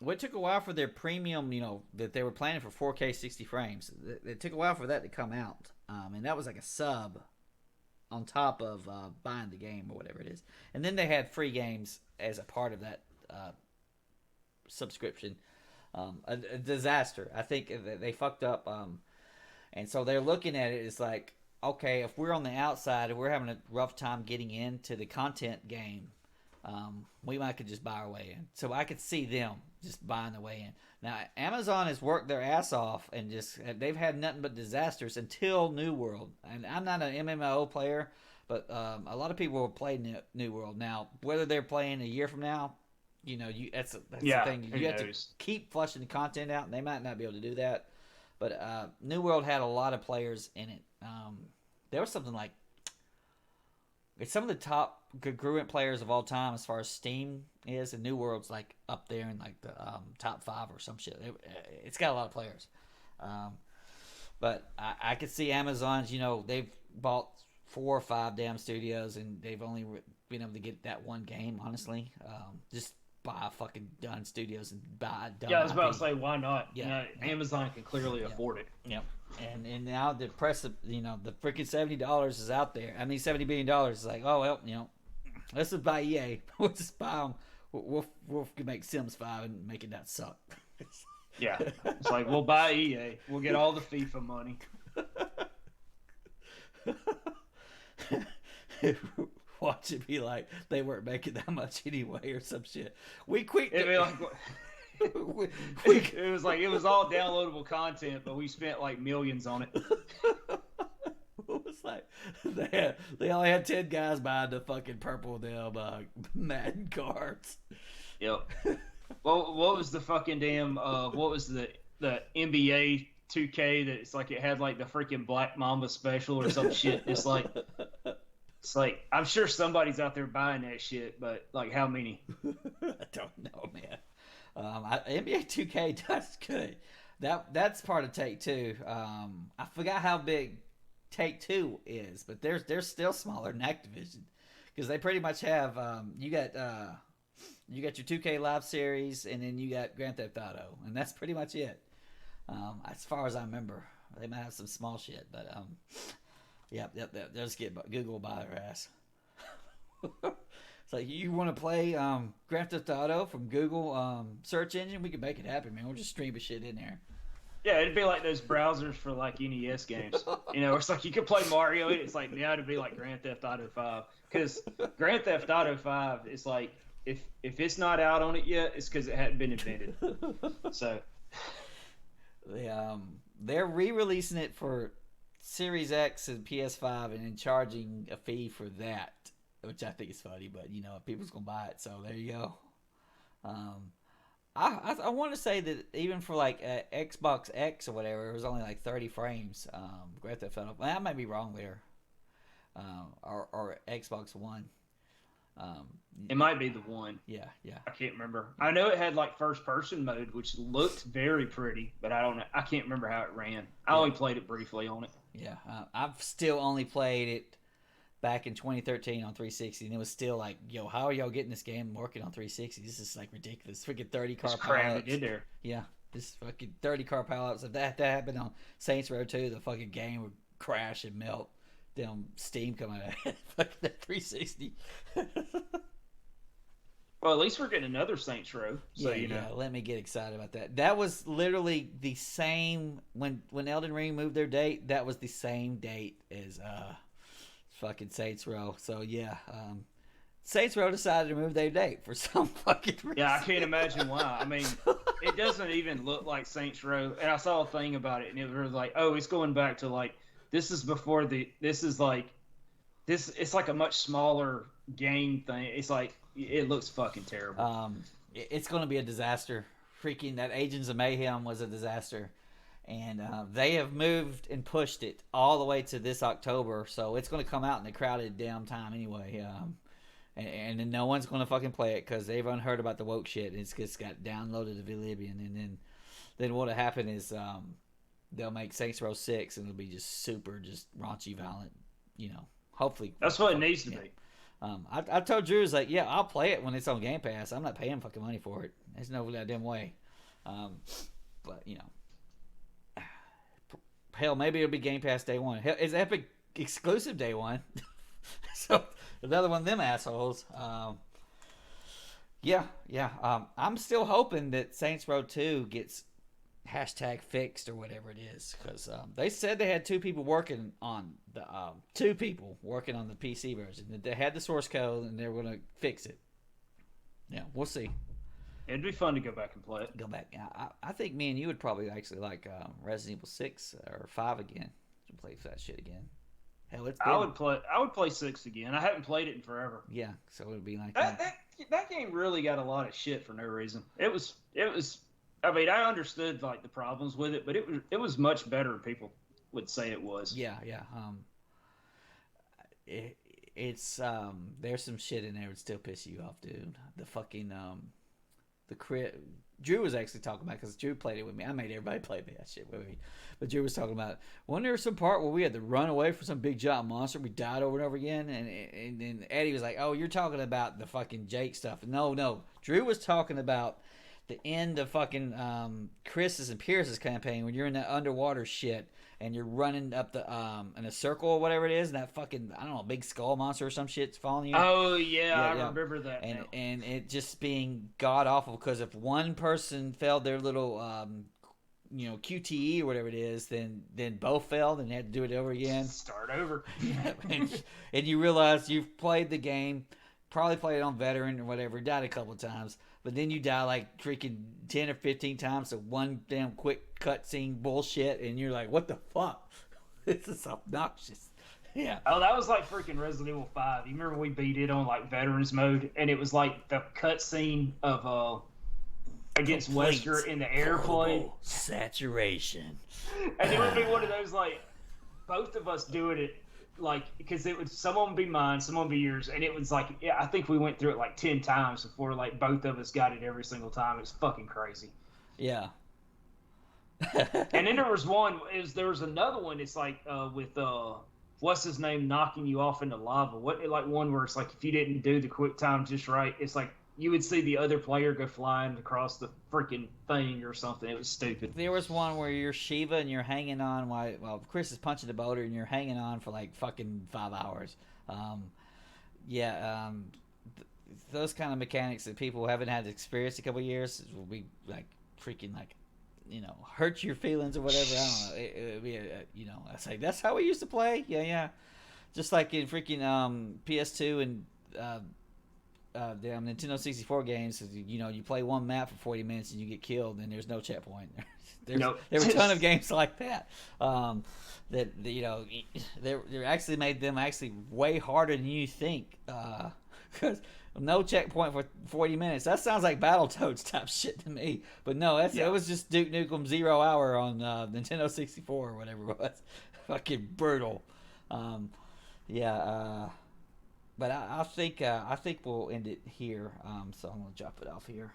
Well, it took a while for their premium, that they were planning for 4K 60 frames. It took a while for that to come out. And that was like a sub on top of buying the game or whatever it is. And then they had free games as a part of that subscription. A disaster. I think they fucked up. And so they're looking at it as like, okay, if we're on the outside and we're having a rough time getting into the content game, we might could just buy our way in. So I could see them just buying their way in. Now, Amazon has worked their ass off and they've had nothing but disasters until New World. And I'm not an MMO player, but a lot of people will play New World. Now, whether they're playing a year from now, that's the thing. You have to keep flushing the content out, and they might not be able to do that. But New World had a lot of players in it. There was something like it's some of the top congruent players of all time as far as Steam is, and New World's like up there in like the top 5 or some shit. It's got a lot of players. But I could see Amazon's, they've bought 4 or 5 damn studios, and they've only been able to get that one game, honestly. Just buy fucking done studios and buy done Yeah, I was about IP. to say, why not? Yeah. Amazon can clearly afford it. Yep. And now the press, the freaking $70 is out there. I mean, $70 billion is like, oh, well, let's just buy EA. We'll just buy them. We'll make Sims 5 and make it not suck. Yeah. It's like, we'll buy EA. We'll get all the FIFA money. Watch it be like they weren't making that much anyway or some shit. We quit. It'd be like, it was like, it was all downloadable content, but we spent like millions on it. It was like they only had 10 guys buying the fucking purple Madden cards. Yep. Well, what was the fucking damn? What was the NBA 2K that it's like it had like the freaking Black Mamba special or some shit? It's like I'm sure somebody's out there buying that shit, but like how many? I don't know, man. NBA 2K, that's good. That's part of Take-Two. I forgot how big Take-Two is, but they're still smaller than Activision because they pretty much have you got your 2K Live series, and then you got Grand Theft Auto, and that's pretty much it. As far as I remember, they might have some small shit, but yep. They'll just get Google by their ass. It's like, you want to play Grand Theft Auto from Google search engine? We can make it happen, man. We'll just stream a shit in there. Yeah, it'd be like those browsers for like NES games. It's like you could play Mario. It's like now it'd be like Grand Theft Auto 5 because Grand Theft Auto 5 is like if it's not out on it yet, it's because it hadn't been invented. So they're re-releasing it for Series X and PS5 and then charging a fee for that, which I think is funny, but people's gonna buy it, so there you go. I want to say that even for like Xbox X or whatever, it was only like 30 frames. Grand Theft Auto, I might be wrong there. Or Xbox One. It might be the one. Yeah. I can't remember. I know it had like first person mode, which looked very pretty, but I don't know. I can't remember how it ran. I only played it briefly on it. Yeah, I've still only played it back in 2013 on 360, and it was still like, yo, how are y'all getting this game working on 360? This is like ridiculous. Freaking 30 car pileups. Did there? Yeah, this fucking 30 car pileups. If that happened on Saints Row 2, the fucking game would crash and melt. Damn steam coming out of fucking that 360. Well, at least we're getting another Saints Row. So, yeah, let me get excited about that. That was literally the same when Elden Ring moved their date. That was the same date as fucking Saints Row. So yeah, Saints Row decided to move their date for some fucking reason. Yeah, I can't imagine why. I mean, it doesn't even look like Saints Row. And I saw a thing about it, and it was like, oh, it's going back to like this is before it's like a much smaller game thing. It's like it looks fucking terrible. It's going to be a disaster. Freaking that Agents of Mayhem was a disaster. And they have moved and pushed it all the way to this October. So it's going to come out in a crowded damn time anyway. And then no one's going to fucking play it because they've unheard about the woke shit. And it's just got downloaded to Vilibian. And then what'll happen is they'll make Saints Row 6 and it'll be just super, just raunchy, violent, hopefully. That's what it needs to be. I told Drew, like, yeah, I'll play it when it's on Game Pass. I'm not paying fucking money for it. There's no goddamn way. But, hell, maybe it'll be Game Pass day one. Hell, it's Epic exclusive day one. So, another one of them assholes. I'm still hoping that Saints Row 2 gets #fixed or whatever it is, because they said they had two people working on the PC version. They had the source code and they were going to fix it. Yeah, we'll see. It'd be fun to go back and play it. Go back. I think me and you would probably actually like Resident Evil 6 or 5 again. To play that shit again. Hell, it's been... I would play 6 again. I haven't played it in forever. Yeah, so it would be like that game really got a lot of shit for no reason. It was. I mean, I understood like the problems with it, but it was much better than people would say it was. Yeah. It's there's some shit in there that would still piss you off, dude. The fucking the crit. Drew was actually talking about, because Drew played it with me. I made everybody play that shit with me. But Drew was talking about, wasn't there some part where we had to run away from some big giant monster? We died over and over again. And then Eddie was like, oh, you're talking about the fucking Jake stuff. No. Drew was talking about the end of fucking Chris's and Pierce's campaign, when you're in that underwater shit and you're running up the in a circle or whatever it is, and that fucking, I don't know, big skull monster or some shit's following you. Oh yeah, I remember that. And it just being god awful, because if one person failed their little QTE or whatever it is, then both failed and they had to do it over again. Start over. and you realize you've played the game, probably played it on veteran or whatever, died a couple of times, but then you die like freaking 10 or 15 times to one damn quick cutscene bullshit, and you're like, what the fuck? This is obnoxious. Yeah. Oh, that was like freaking Resident Evil 5. You remember we beat it on like veterans mode, and it was like the cutscene of against Wesker in the airplane. Saturation. And it would be one of those, like, both of us doing it, like, because it would, someone would be mine, someone would be yours, and it was like, yeah, I think we went through it like 10 times before, like, both of us got it every single time. It was fucking crazy. Yeah. And then there was another one. It's like with what's his name knocking you off into lava. Like one where it's like, if you didn't do the quick time just right, it's like you would see the other player go flying across the freaking thing or something. It was stupid. There was one where you're Shiva and you're hanging on while Chris is punching the boulder, and you're hanging on for like fucking 5 hours. Those kind of mechanics that people haven't had experience a couple of years will be like freaking like, hurt your feelings or whatever. I don't know. It'd be it's like, that's how we used to play. Yeah. Just like in freaking PS2 and damn Nintendo 64 games. You play one map for 40 minutes and you get killed, and there's no checkpoint. There were a ton of games like that. They actually made them actually way harder than you think. Because no checkpoint for 40 minutes. That sounds like Battletoads type shit to me. But no, it was just Duke Nukem 0 Hour on Nintendo 64 or whatever it was. Fucking brutal. But I think we'll end it here. So I'm gonna drop it off here.